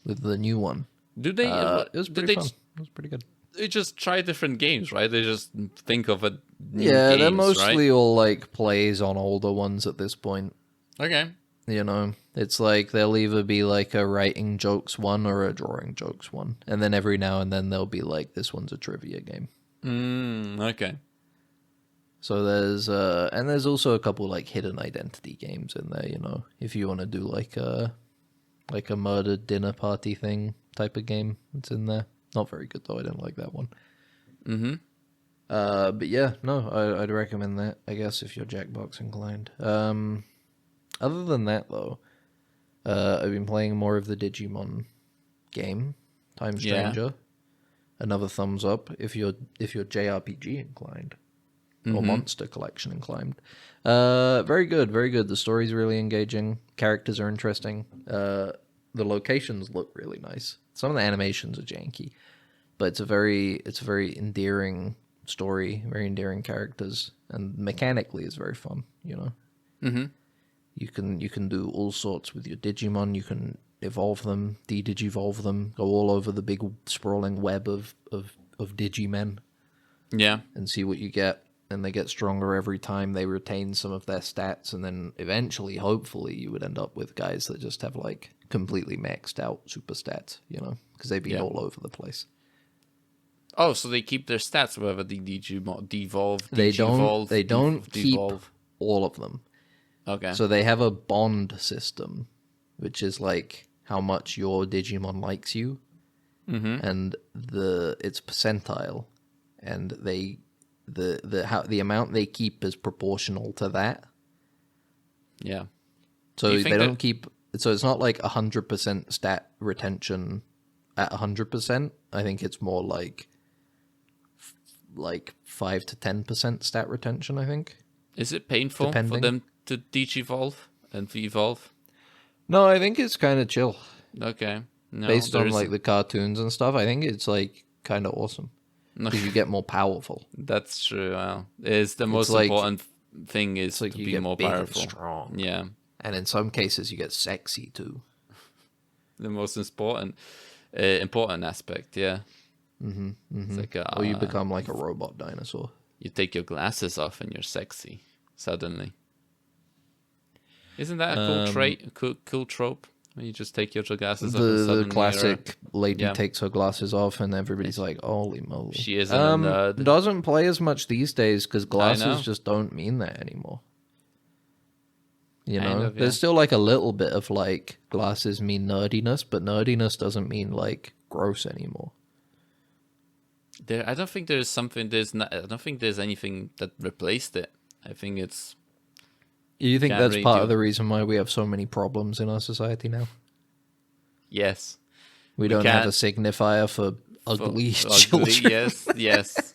with the new one. Do they? It was pretty fun. It was pretty good. They just try different games, right? They just think of a new Yeah, they're games, mostly right? all like plays on older ones at this point. Okay. It's like they'll either be like a writing jokes one or a drawing jokes one. And then every now and then they'll be like, this one's a trivia game. Okay. So there's also a couple like hidden identity games in there, if you want to do like a murdered dinner party thing type of game, it's in there. Not very good though, I didn't like that one. But yeah, no, I'd recommend that, I guess, if you're Jackbox inclined. Other than that though, I've been playing more of the Digimon game, Time Stranger. Another thumbs up if you're JRPG inclined or Monster Collection inclined. Very good, very good. The story's really engaging. Characters are interesting. The locations look really nice. Some of the animations are janky, but it's a very endearing story, very endearing characters, and mechanically it's very fun. You can do all sorts with your Digimon. You can evolve them, de-digivolve them, go all over the big sprawling web of Digimen. Yeah. And see what you get. And they get stronger every time they retain some of their stats. And then eventually, hopefully, you would end up with guys that just have like completely maxed out super stats, because they've been all over the place. Oh, so they keep their stats whether the Digimon devolve. They don't keep all of them. Okay. So they have a bond system, which is like how much your Digimon likes you, and it's percentile, and the amount they keep is proportional to that. Yeah. So they don't keep. So it's not like 100% stat retention at 100%. I think it's more like 5 to 10% stat retention. I think. Is it painful for them to digivolve and evolve? No, I think it's kind of chill. Okay. No, Based on like the cartoons and stuff, I think it's like kind of awesome because you get more powerful. That's true. Well, it's the most important thing is like to you be get more big powerful. and strong. Yeah. And in some cases, you get sexy too. The most important aspect. Yeah. It's like Or you become like a robot dinosaur. You take your glasses off and you're sexy suddenly. Isn't that a cool trait? A cool trope You just take your glasses off. And The suddenly classic lady Yeah. takes her glasses off and everybody's like, holy moly. She isn't a nerd. Doesn't play as much these days because know. glasses just don't mean that anymore. You Kind know, of, yeah. there's still like a little bit of like glasses mean nerdiness, but nerdiness doesn't mean like gross anymore. I don't think there's something. I don't think there's anything that replaced it. I think it's. You think Can't that's really part do- of the reason why we have so many problems in our society now? Yes. We don't have a can't- signifier for ugly Ugly, children, yes, yes.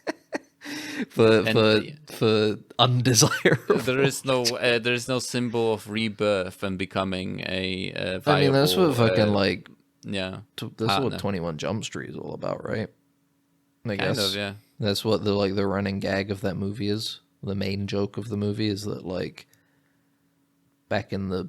for undesirable. There is no symbol of rebirth and becoming a viable, I mean, that's what fucking like. yeah. That's partner. what 21 Jump Street is all about, right? I Kind guess of, yeah. that's what the running gag of that movie is. The main joke of the movie is that like back in the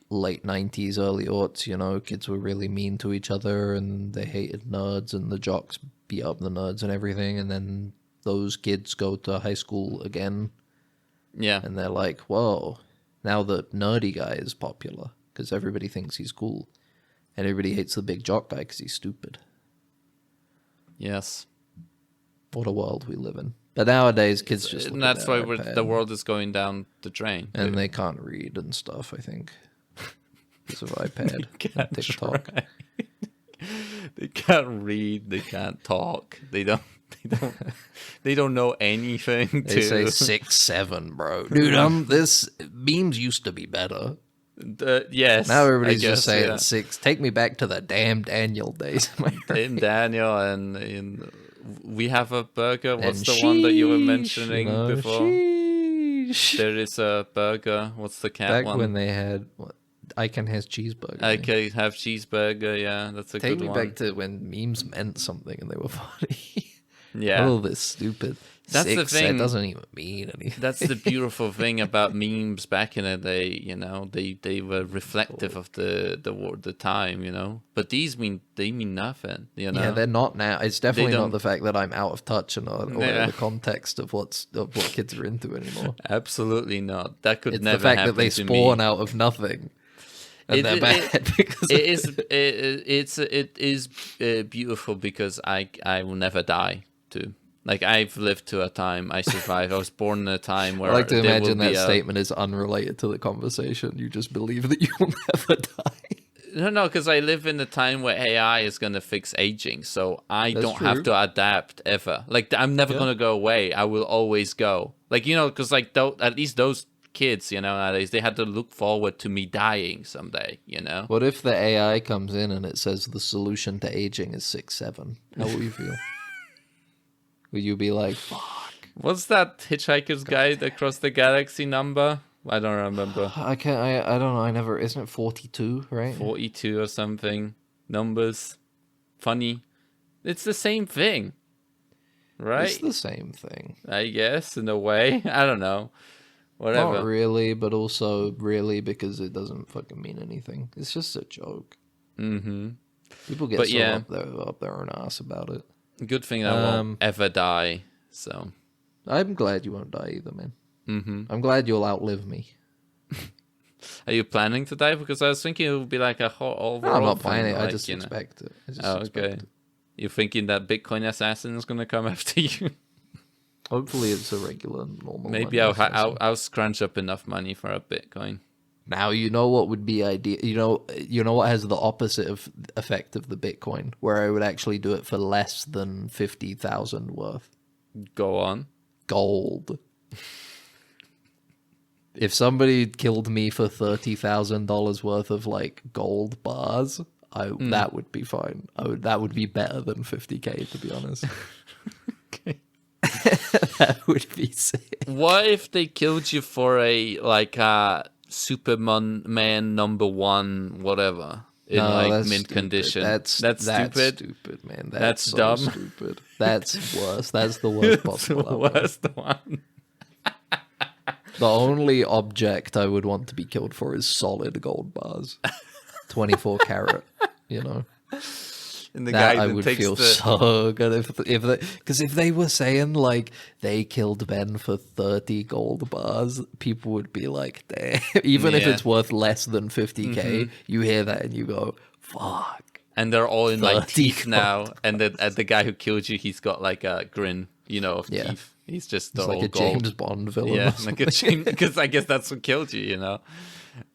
late 90s, early aughts, you know, kids were really mean to each other and they hated nerds and the jocks beat up the nerds and everything, and then those kids go to high school again Yeah. and they're like, whoa, now the nerdy guy is popular because everybody thinks he's cool and everybody hates the big jock guy because he's stupid. Yes. What a world we live in. But nowadays, kids just look And at that's their why iPad the world is going down the drain. and they can't read and stuff, I think. Because of iPad and TikTok. try. They can't read. They can't talk. They don't. They don't know anything. They say 6, 7, bro. Dude, this memes used to be better. Yes. Now everybody's I just guess, saying yeah. 6. Take me back to the damn Daniel days. In Daniel and we have a burger. What's And the one that you were sheesh, mentioning you know, before? sheesh. There is a burger. What's the cat Back one? when they had Icon has cheeseburger. I can have cheeseburger. Yeah, that's a Take good me one. back to when memes meant something and they were funny. Yeah. Oh, this stupid. That's the 6, thing. That doesn't even mean anything. That's the beautiful thing about memes back in the day, you know. They were reflective of the time, you know. But these mean nothing, you know. Yeah, they're not now. It's definitely not don't- the fact that I'm out of touch and or Yeah. the context of what kids are into anymore. Absolutely not. That could It's never the fact happen that they to spawn me. out of nothing, and It- they're it- bad because it is beautiful because I will never die too. Like I've lived to a time, I survived. I was born in a time where I like to there will imagine be that statement is unrelated to the conversation. You just believe that you will never die. No, because I live in a time where AI is gonna fix aging, so I That's don't have true. to adapt ever. Like I'm never gonna go away. I will always go. Like you know, because like at least those kids, you know, nowadays they had to look forward to me dying someday. You know. What if the AI comes in and it says the solution to aging is 6, 7? How will you feel? Will you be like, fuck? What's that Hitchhiker's Guide Across the Galaxy number? I don't remember. I can't. I don't know. I never. Isn't it 42? Right. 42 or something. Numbers. Funny. It's the same thing. Right? It's the same thing. I guess, in a way. I don't know. Whatever. Not really, but also really because it doesn't fucking mean anything. It's just a joke. Mm-hmm. People get But so yeah. up their own ass about it. Good thing I won't ever die. So. I'm glad you won't die either, man. Mm-hmm. I'm glad you'll outlive me. Are you planning to die? Because I was thinking it would be like a whole overall No, I'm not thing, planning. I like, just you know. expect it. I just Oh, expect okay. it. You're thinking that Bitcoin assassin is gonna come after you? Hopefully, it's a regular, normal. Maybe money I'll assassin. I'll scrunch up enough money for a Bitcoin. Now you know what would be ideal. You know what has the opposite of effect of the Bitcoin, where I would actually do it for less than 50,000 worth. Go on. Gold. If somebody killed me for $30,000 worth of like gold bars, that would be fine. That would be better than 50K, to be honest. Okay. That would be sick. What if they killed you for a Superman Man #1 whatever in No, like that's mint stupid. condition? That's stupid. stupid, man. That's so dumb. Stupid. That's worse. That's the worst It's the possible outcome. worst one. The only object I would want to be killed for is solid gold bars. 24 karat, you know. And the That guy I that would takes feel the so good if they were saying like they killed Ben for 30 gold bars, people would be like, damn. Even if Yeah. it's worth less than 50k, you hear that and you go, fuck. and they're all in like 30 teeth now. And the guy who killed you, he's got like a grin, of Yeah. teeth. He's just It's all like a gold. James Bond villain. Yeah, or like a something. because I guess that's what killed you,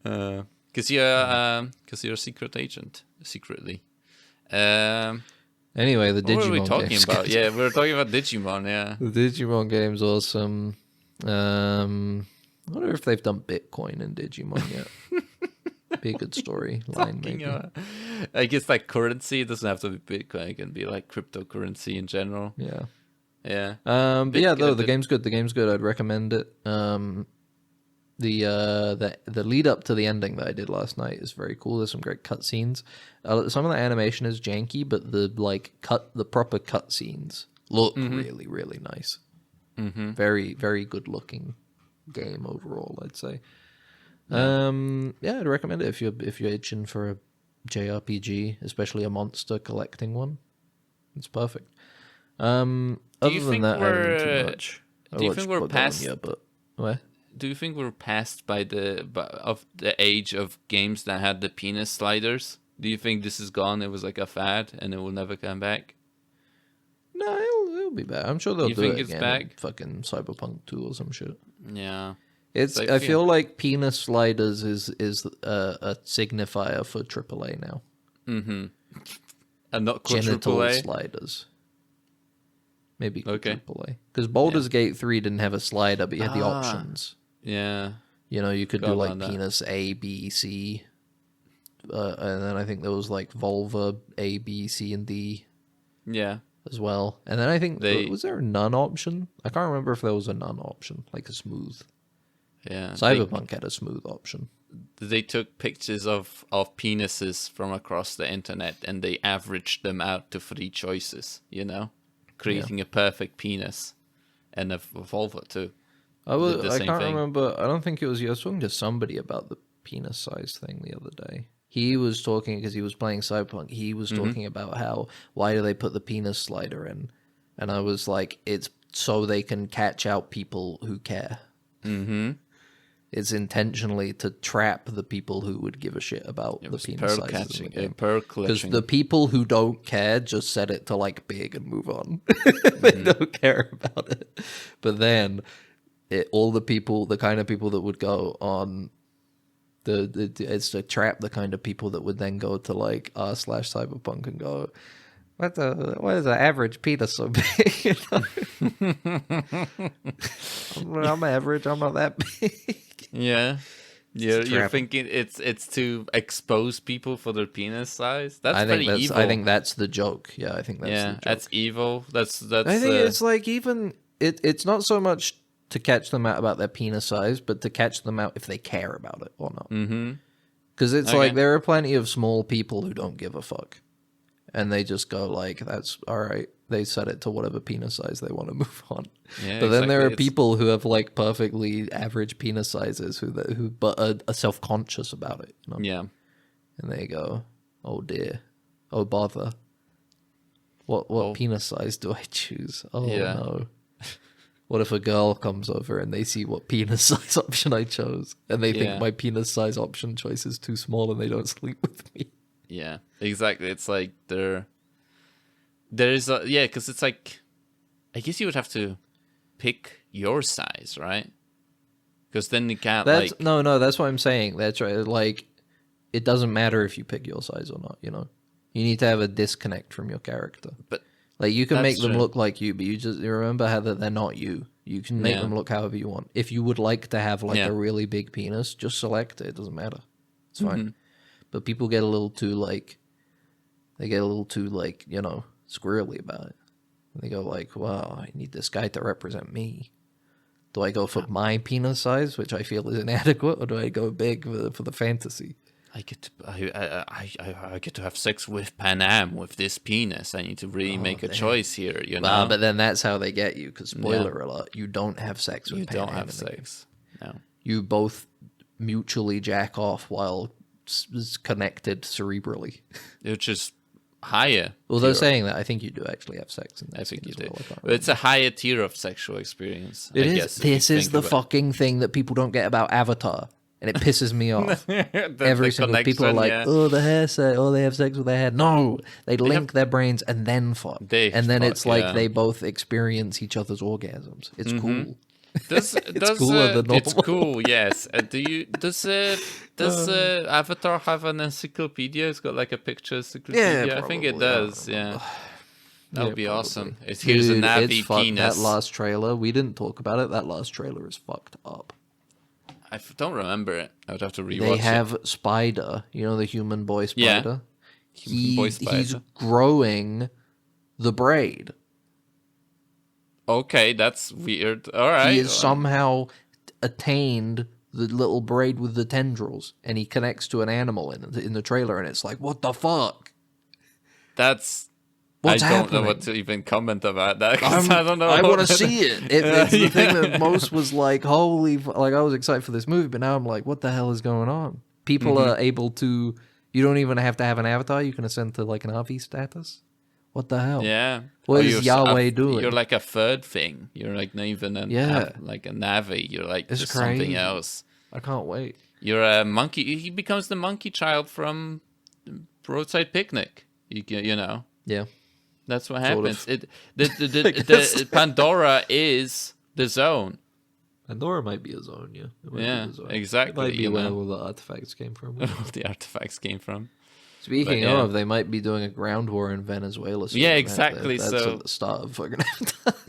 because you're a secret agent secretly. Anyway, the What were we Digimon talking game's about? good. Yeah, we were talking about Digimon. Yeah, The Digimon game's awesome. I wonder if they've done Bitcoin in Digimon yet. Be a good story line, maybe. I guess like currency, it doesn't have to be Bitcoin. It can be like cryptocurrency in general. Yeah. Yeah. But yeah, Bitcoin though the did- game's good. The game's good. I'd recommend it. The lead up to the ending that I did last night is very cool. There's some great cutscenes. Some of the animation is janky, but the proper cutscenes look really, really nice. Mm-hmm. Very, very good looking game overall, I'd say. Yeah, I'd recommend it if you're itching for a JRPG, especially a monster collecting one. It's perfect. Other than that, I haven't done too much. Do you think we're past? But what? Do you think we're past of the age of games that had the penis sliders? Do you think this is gone? It was like a fad and it will never come back? No, it'll be back. I'm sure they'll You do think it it's again. back? In fucking Cyberpunk 2 or some shit. Yeah. I feel like penis sliders is a signifier for AAA now. Mm-hmm. And not Genital quadruple A? sliders. Maybe Okay. AAA. Because Baldur's Gate 3 didn't have a slider, but you had the options. Yeah. You could do Forgot like about that. penis A, B, C. And then I think there was like vulva A, B, C, and D Yeah. as well. And then I think, They- was there a none option? I can't remember if there was a none option, like a smooth. Yeah. Cyberpunk had a smooth option. They took pictures of penises from across the internet and they averaged them out to 3 choices, creating a perfect penis and a vulva too. I Did the same can't thing. remember. I don't think it was you. I was talking to somebody about the penis size thing the other day. He was talking because he was playing Cyberpunk. He was talking about why do they put the penis slider in? And I was like, it's so they can catch out people who care. Mm-hmm. It's intentionally to trap the people who would give a shit about the penis Pearl sizes in the catching, game. pearl Because clutching. the people who don't care just set it to like big and move on. They don't care about it. But then all the kind of people that would go on it's to trap the kind of people that would then go to like r/cyberpunk and go, why is the average penis so big? I'm average. I'm not that big. Yeah. You're trap. thinking it's to expose people for their penis size? That's pretty evil. I think that's the joke. Yeah, I think that's the joke. that's evil. That's I think it's like even it's not so much to catch them out about their penis size, but to catch them out if they care about it or not. Mm-hmm. Because it's Okay. like there are plenty of small people who don't give a fuck, and they just go like, "That's all right." They set it to whatever penis size they want to move on. Yeah, But then there are exactly. people who have like perfectly average penis sizes who but are self conscious about it. Yeah. And they go, "Oh dear, oh bother. What penis size do I choose? Oh Yeah. no." What if a girl comes over and they see what penis size option I chose, and they Yeah. think my penis size option choice is too small, and they don't sleep with me? Yeah, exactly. It's like there is because it's like, I guess you would have to pick your size, right? Because then you can't That's like no, that's what I'm saying. That's right. Like, it doesn't matter if you pick your size or not. You need to have a disconnect from your character. But Like, you can that's make them true. look like you, but you remember how that they're not you. You can make Yeah. them look however you want. If you would like to have like Yeah. a really big penis, just select it. It doesn't matter. It's fine. Mm-hmm. But people get a little too squirrely about it. And they go like, "Wow, I need this guy to represent me. Do I go for my penis size, which I feel is inadequate, or do I go big for the fantasy?" I get to have sex with Pan Am with this penis. I need to really make a choice here, Well, but then that's how they get you. Because spoiler alert, you don't have sex with You Pan don't Am have in the game. sex. No. You both mutually jack off while connected cerebrally. Which is higher. Although tier. saying that, I think you do actually have sex in that I think scene you as do. well. I can't But it's a higher tier of sexual experience. It I is. guess, if you This is think the about fucking thing that people don't get about Avatar, and it pisses me off. it. Every The single people are connection, like, yeah. oh, the hair set, oh, they have sex with their hair. No, they link their brains and then fuck, They and then fuck, it's like yeah. they both experience each other's orgasms. It's cool. Does cooler than it's normal. cool, yes. Does Avatar have an encyclopedia? It's got like a picture encyclopedia. I think it probably, I don't does. Yeah, that Yeah, would be probably. awesome. Here's a Dude, Navi it's fucked. penis. That last trailer, we didn't talk about it. That last trailer is fucked up. I don't remember it. I would have to rewatch They it. have Spider, you know, the human boy Yeah. spider. Human boy He's spider. growing the braid. Okay, that's weird. All right. He has somehow attained the little braid with the tendrils, and he connects to an animal in the trailer, and it's like, what the fuck? That's. What's I don't happening? know what to even comment about that. 'Cause I don't know. I want to see it. It's the thing Yeah. that most was like, holy, like I was excited for this movie, but now I'm like, what the hell is going on? People are able to. You don't even have to have an avatar. You can ascend to like an RV status. What the hell? Yeah. What Or is Yahweh doing? You're like a third thing. You're like not even like a Navi. You're like It's just something crazy. else. I can't wait. You're a monkey. He becomes the monkey child from Roadside Picnic. You know. Yeah. That's what Sort happens. of. The Pandora is the zone. Pandora might be a zone, yeah. It might Yeah, be the zone. exactly, It might be you where know. all the artifacts came from. The artifacts came from. Speaking But, yeah. of, they might be doing a ground war in Venezuela. Soon, Yeah, right? exactly, That's so- at the start of fucking.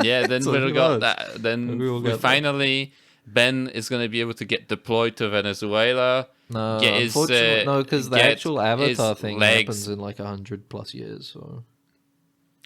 Yeah, then So we who got knows? that. Then Maybe we'll we get that. finally Ben is going to be able to get deployed to Venezuela. No, Get his, unfortunately, no, because the get actual Avatar his thing legs. happens in like 100+ years. So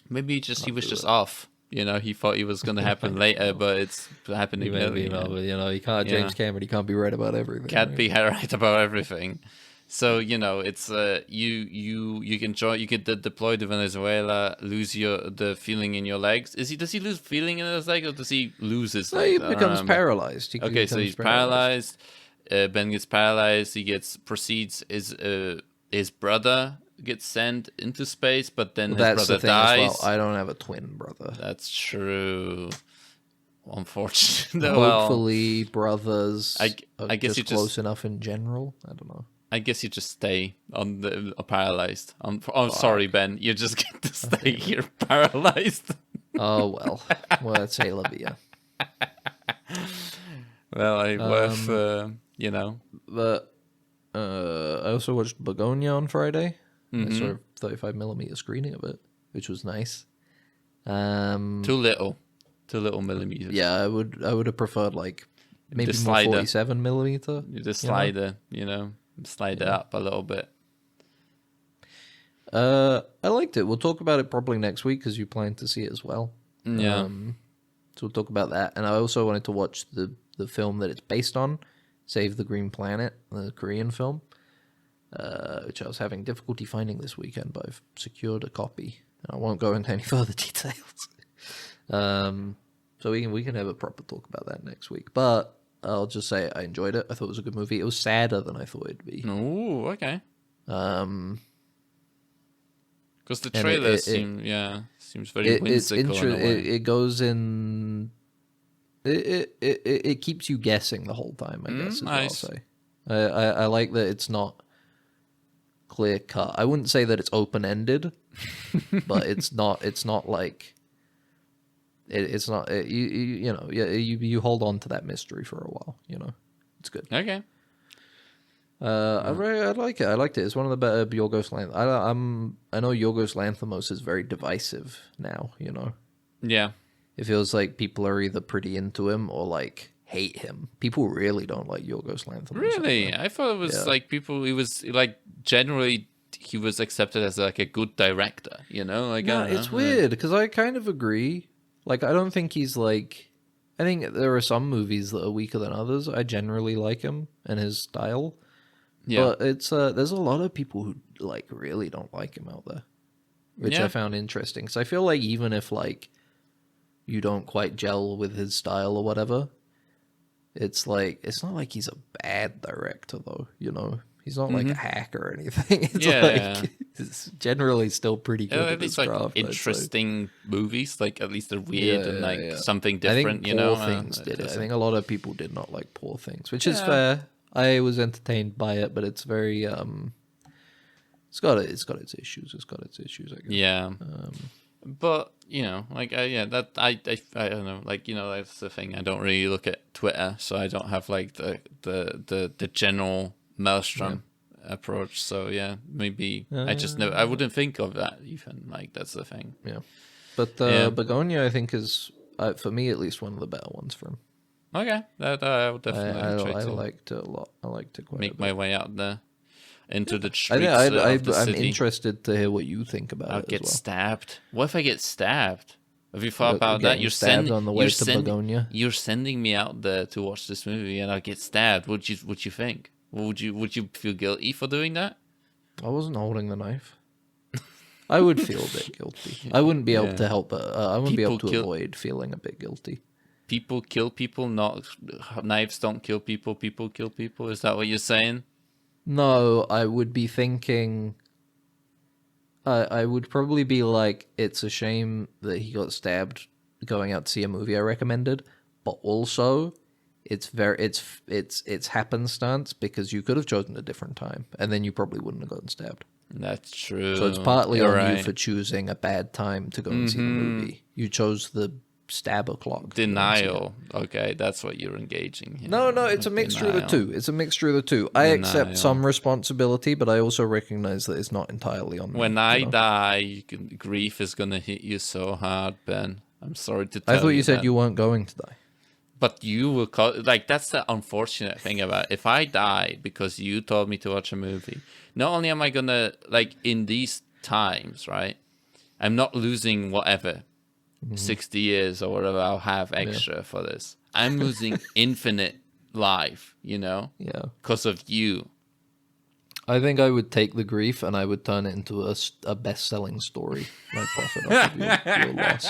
Maybe he was do just it. off. You know, he thought it was going to happen later, but it's happening early. but you can't. Yeah. James Cameron, he can't be right about everything. Can't right? be right about everything. So it's you can join, you can deploy to Venezuela, lose the feeling in your legs. Does he lose feeling in his legs, or does he lose his No, legs? he I don't becomes remember. paralyzed. Okay, so he's paralyzed. Ben gets paralyzed. He proceeds. His brother gets sent into space, but then his That's brother the thing dies. as well. I don't have a twin brother. That's true. Unfortunately, well, Hopefully, brothers. I are guess just you close just- enough in general. I don't know. I guess you just stay on the paralyzed. I'm sorry, Ben. You just get to stay here paralyzed. Oh well. Well, say la vida. Well, worth But I also watched Begonia on Friday. Mm-hmm. I saw a 35mm screening of it, which was nice. Too little millimeters. Yeah, I would have preferred like maybe The more slider. 47mm. You just slide slide it up a little bit. I liked it. We'll talk about it probably next week because you plan to see it as well. Yeah. So we'll talk about that. And I also wanted to watch the film that it's based on, Save the Green Planet, the Korean film, which I was having difficulty finding this weekend, but I've secured a copy. I won't go into any further details. So we can have a proper talk about that next week. But I'll just say I enjoyed it. I thought it was a good movie. It was sadder than I thought it'd be. Ooh, okay. Because the And trailer it- seems very whimsical in a way. it goes in. It keeps you guessing the whole time. I guess is nice. what I'll say. I like that it's not clear cut. I wouldn't say that it's open ended, but it's not like. It's not you hold on to that mystery for a while. It's good. Okay. I like it. I liked it. It's one of the better Yorgos Lanthimos. I know Yorgos Lanthimos is very divisive now. Yeah. It feels like people are either pretty into him or like hate him. People really don't like Yorgos Lanthimos. Really? I thought it was like people. It was like generally he was accepted as like a good director. Like No, I don't it's know. weird because I kind of agree. Like, I don't think he's like. I think there are some movies that are weaker than others. I generally like him and his style. Yeah. But it's there's a lot of people who like really don't like him out there, which Yeah. I found interesting. So I feel like even if like you don't quite gel with his style or whatever, it's like it's not like he's a bad director though. He's not like a hack or anything. It's Yeah. like it's generally still pretty good At at his least like craft. I'd say. interesting movies, like at least they're weird and like Yeah. something I different, think you know. Poor Things did it. I think a lot of people did not like Poor Things, which is Yeah. fair. I was entertained by it, but it's very it's got its issues. It's got its issues, I guess. Yeah. But you know, like that I don't know, like you know, that's the thing. I don't really look at Twitter, so I don't have like the general maelstrom approach. So yeah, maybe I just know I wouldn't think of that even. Like that's the thing. Yeah. But Begonia, I think, is for me at least one of the better ones for him. Okay, that I would definitely try I to liked it a lot. I liked it quite a make bit. my way out there into the I streets think of the I'm city. interested to hear what you think about I'll it get as well. stabbed. What if I get stabbed? Have you thought You're about that? getting You're stabbed sending on the way you're to send- Begonia. You're sending me out there to watch this movie, and I'll get stabbed. Would you think? Would you feel guilty for doing that? I wasn't holding the knife. I would feel a bit guilty. I wouldn't be able to help it. I wouldn't be able to avoid feeling a bit guilty. People kill people, not knives don't kill people. People kill people. Is that what you're saying? No, I would be thinking. I would probably be like, it's a shame that he got stabbed going out to see a movie I recommended, but also, it's happenstance because you could have chosen a different time, and then you probably wouldn't have gotten stabbed. That's true. So it's partly You're on right. you for choosing a bad time to go and see the movie. You chose the stab o'clock. Denial. Okay, that's what you're engaging here. No, it's a mixture of the two. It's a mixture of the two. I accept some responsibility, but I also recognize that it's not entirely on me. When I die, grief is gonna hit you so hard, Ben. I'm sorry to tell you. I thought you said that. you weren't going to die. But you will like that's the unfortunate thing about it. If I die because you told me to watch a movie, not only am I gonna like in these times, right? I'm not losing whatever 60 years or whatever I'll have extra for this. I'm losing infinite life, you know? Yeah. Because of you. I think I would take the grief and I would turn it into a best-selling story. My profit off of your loss.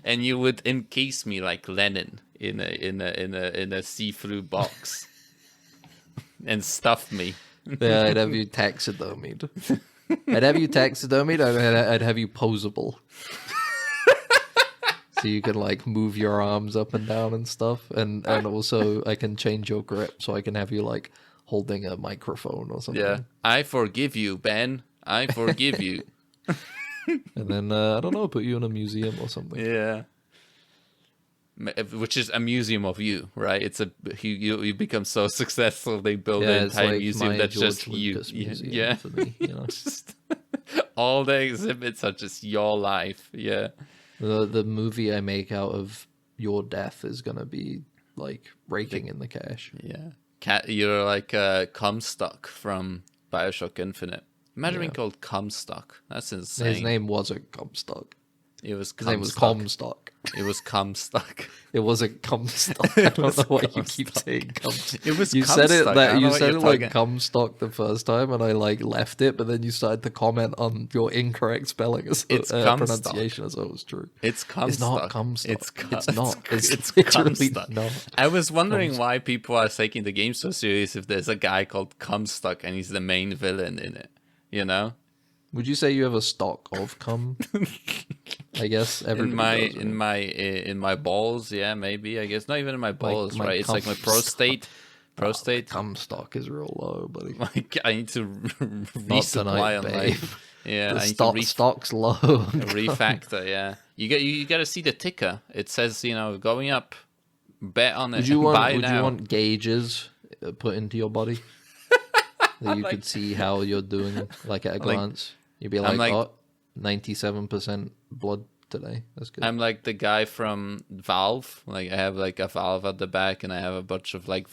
And you would encase me like Lenin in a see-through box and stuff me. Yeah, I'd have you taxidermied. I'd have you posable. So you can like move your arms up and down and stuff, and also I can change your grip so I can have you like holding a microphone or something. Yeah, I forgive you, Ben. I forgive you. And then I don't know, put you in a museum or something. Yeah. Which is a museum of you, right? It's you become so successful they build an it's entire like museum my that's George just you. Lucas museum Yeah. for me, you know. Just all the exhibits are just your life. Yeah. The movie I make out of your death is gonna be like raking in the cash. Yeah. You're like Comstock from BioShock Infinite. Imagine being called Comstock. That's insane. His name wasn't Comstock. It was His name was Comstock. Comstock. It was Comstock. It wasn't Comstock. I don't know why you keep saying Comstock. It was You said it Comstock. I don't know you what said you're it like talking- Comstock the first time, and I like left it, but then you started to comment on your incorrect spelling as It's Comstock. pronunciation as though it was true. It's Comstock. It's not Comstock. It's not. It's literally Comstock. not. I was wondering why people are taking the game so serious if there's a guy called Comstock and he's the main villain in it. You know? Would you say you have a stock of cum? I guess everybody does, right? in my balls, yeah, maybe. I guess not even in my balls, my right? It's like my prostate. Prostate. Cum stock is real low, buddy. Like I need to Not tonight, resupply on my babe. yeah. The I need to stock's low. refactor. Yeah, you got to see the ticker. It says going up. Bet on it. Would you Buy want now. gauges put into your body that you could see how you're doing, like at a glance? You'd be I'm like, like- oh, 97% blood today. That's good. I'm like the guy from Valve. Like I have like a valve at the back, and I have a bunch of like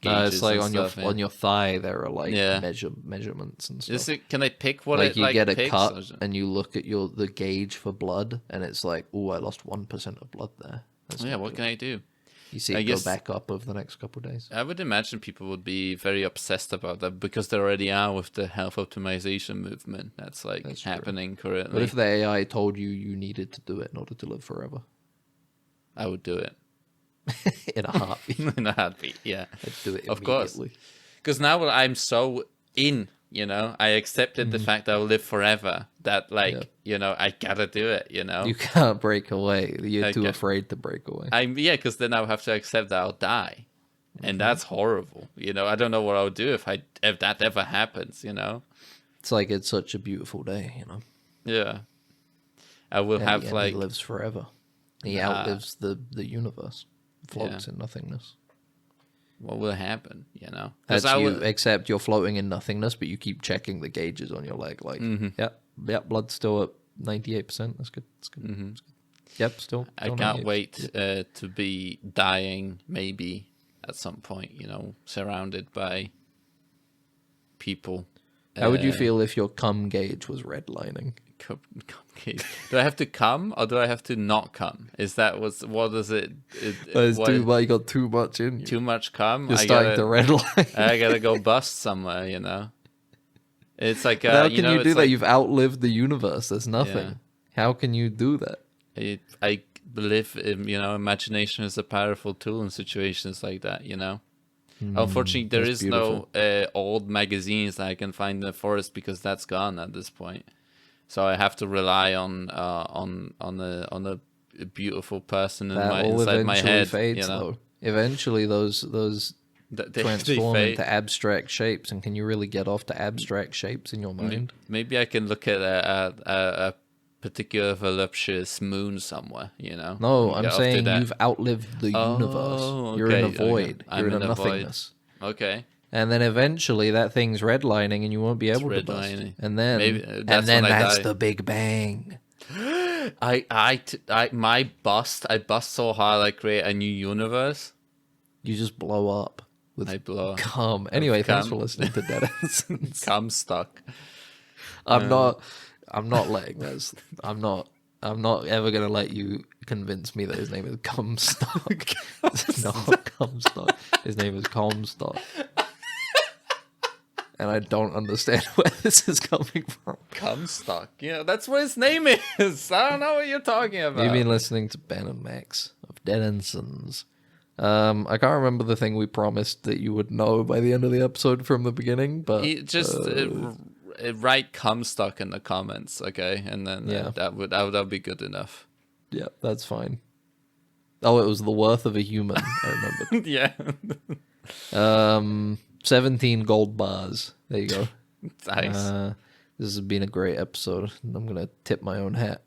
gauges. It's like and on stuff, on your thigh there are like Yeah. measurements and stuff. Is it? Can I pick what Like it you like get a picks? cut Or is it- and you look at the gauge for blood, and it's like, oh, I lost 1% of blood there. That's Yeah, not what good. can I do? You see I it go guess- back up over the next couple of days. I would imagine people would be very obsessed about that because they already are with the health optimization movement that's like That's true. happening currently. What if the AI told you needed to do it in order to live forever? I would do it In a heartbeat. in a heartbeat. Yeah, I'd do it Of course. immediately. Because now I'm so in, you know, I accepted the fact that I'll live forever. That you know, I gotta do it. You know, You can't break away. You're too afraid to break away. Because then I'll have to accept that I'll die, and that's horrible. You know, I don't know what I'll do if that ever happens. You know, It's like it's such a beautiful day, you know. Yeah, I will have He like lives forever. He outlives the universe, floats in nothingness. what will happen? You know, That's except you're floating in nothingness, but you keep checking the gauges on your leg. Like, yep, blood's still at 98%. That's good. That's good. That's good. Yep, still. I can't wait to be dying, maybe at some point. You know, surrounded by people. How would you feel if your cum gauge was redlining? Cum gauge. Do I have to come or do I have to not come? Is that what is it? Too much. You got too much in you. Too much cum. You're starting to redline. I gotta go bust somewhere. You know. It's like how can you do that? You've outlived the universe. There's nothing. Yeah. How can you do that? I believe, you know, imagination is a powerful tool in situations like that. You know. Unfortunately, there is no old magazines that I can find in the forest because that's gone at this point. So I have to rely on a beautiful person inside my head. Fades, you know? though. Eventually, those transform into abstract shapes, and can you really get off to abstract shapes in your mind? Maybe I can look at a particular voluptuous moon somewhere, you know? No, I'm saying you've outlived the universe. You're in a void. You're in a nothingness. Okay. And then eventually that thing's redlining and you won't be able to bust. And then that's the Big Bang. I bust so hard I create a new universe. You just blow up with I blow cum. Anyway, thanks for listening to Dead Ensigns. Cum stuck. I'm not letting this. I'm not ever gonna let you convince me that his name is Comstock. Not Comstock. His name is Comstock. And I don't understand where this is coming from. Comstock. Yeah, that's what his name is. I don't know what you're talking about. You've been listening to Ben and Max of Dead Ensigns. I can't remember the thing we promised that you would know by the end of the episode from the beginning, but write Comstock in the comments, okay? And then that would be good enough. Yeah, that's fine. Oh, it was the worth of a human. I remember. Yeah. 17 gold bars. There you go. Nice. This has been a great episode. I'm gonna tip my own hat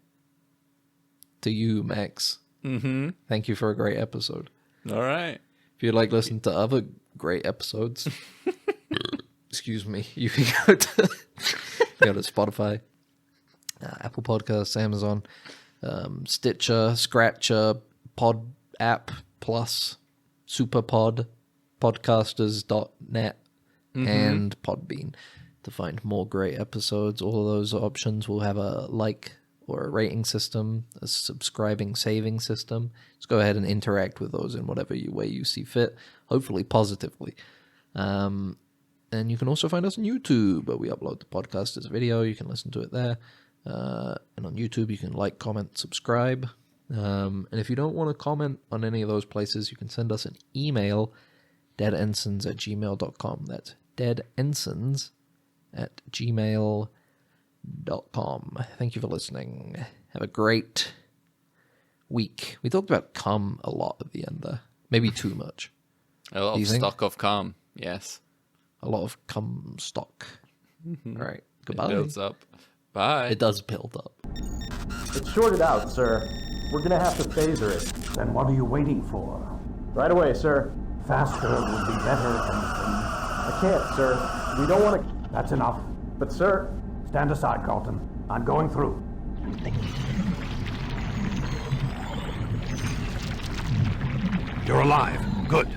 to you, Max. Mm-hmm. Thank you for a great episode. All right. If you'd like to listen to other great episodes, excuse me, you can go to Spotify, Apple Podcasts, Amazon, Stitcher, Scratcher, Pod App Plus, Superpod, podcasters.net, and Podbean to find more great episodes. All of those options will have a like or a rating system, a subscribing, saving system. Just go ahead and interact with those in whatever way you see fit, hopefully positively. And you can also find us on YouTube, where we upload the podcast as a video. You can listen to it there. And on YouTube, you can like, comment, subscribe. And if you don't want to comment on any of those places, you can send us an email, deadensigns@gmail.com. That's deadensigns@gmail.com. Thank you for listening. Have a great week. We talked about cum a lot at the end there. Maybe too much. A lot of stock of cum, yes. A lot of cum stock. All right. Goodbye. It builds up. Bye. It does build up. It's shorted out, sir. We're gonna have to phaser it. Then what are you waiting for? Right away, sir. Faster would be better, Ensign. I can't, sir. We don't want to... That's enough. But, sir... Stand aside, Carlton. I'm going through. You're alive. Good.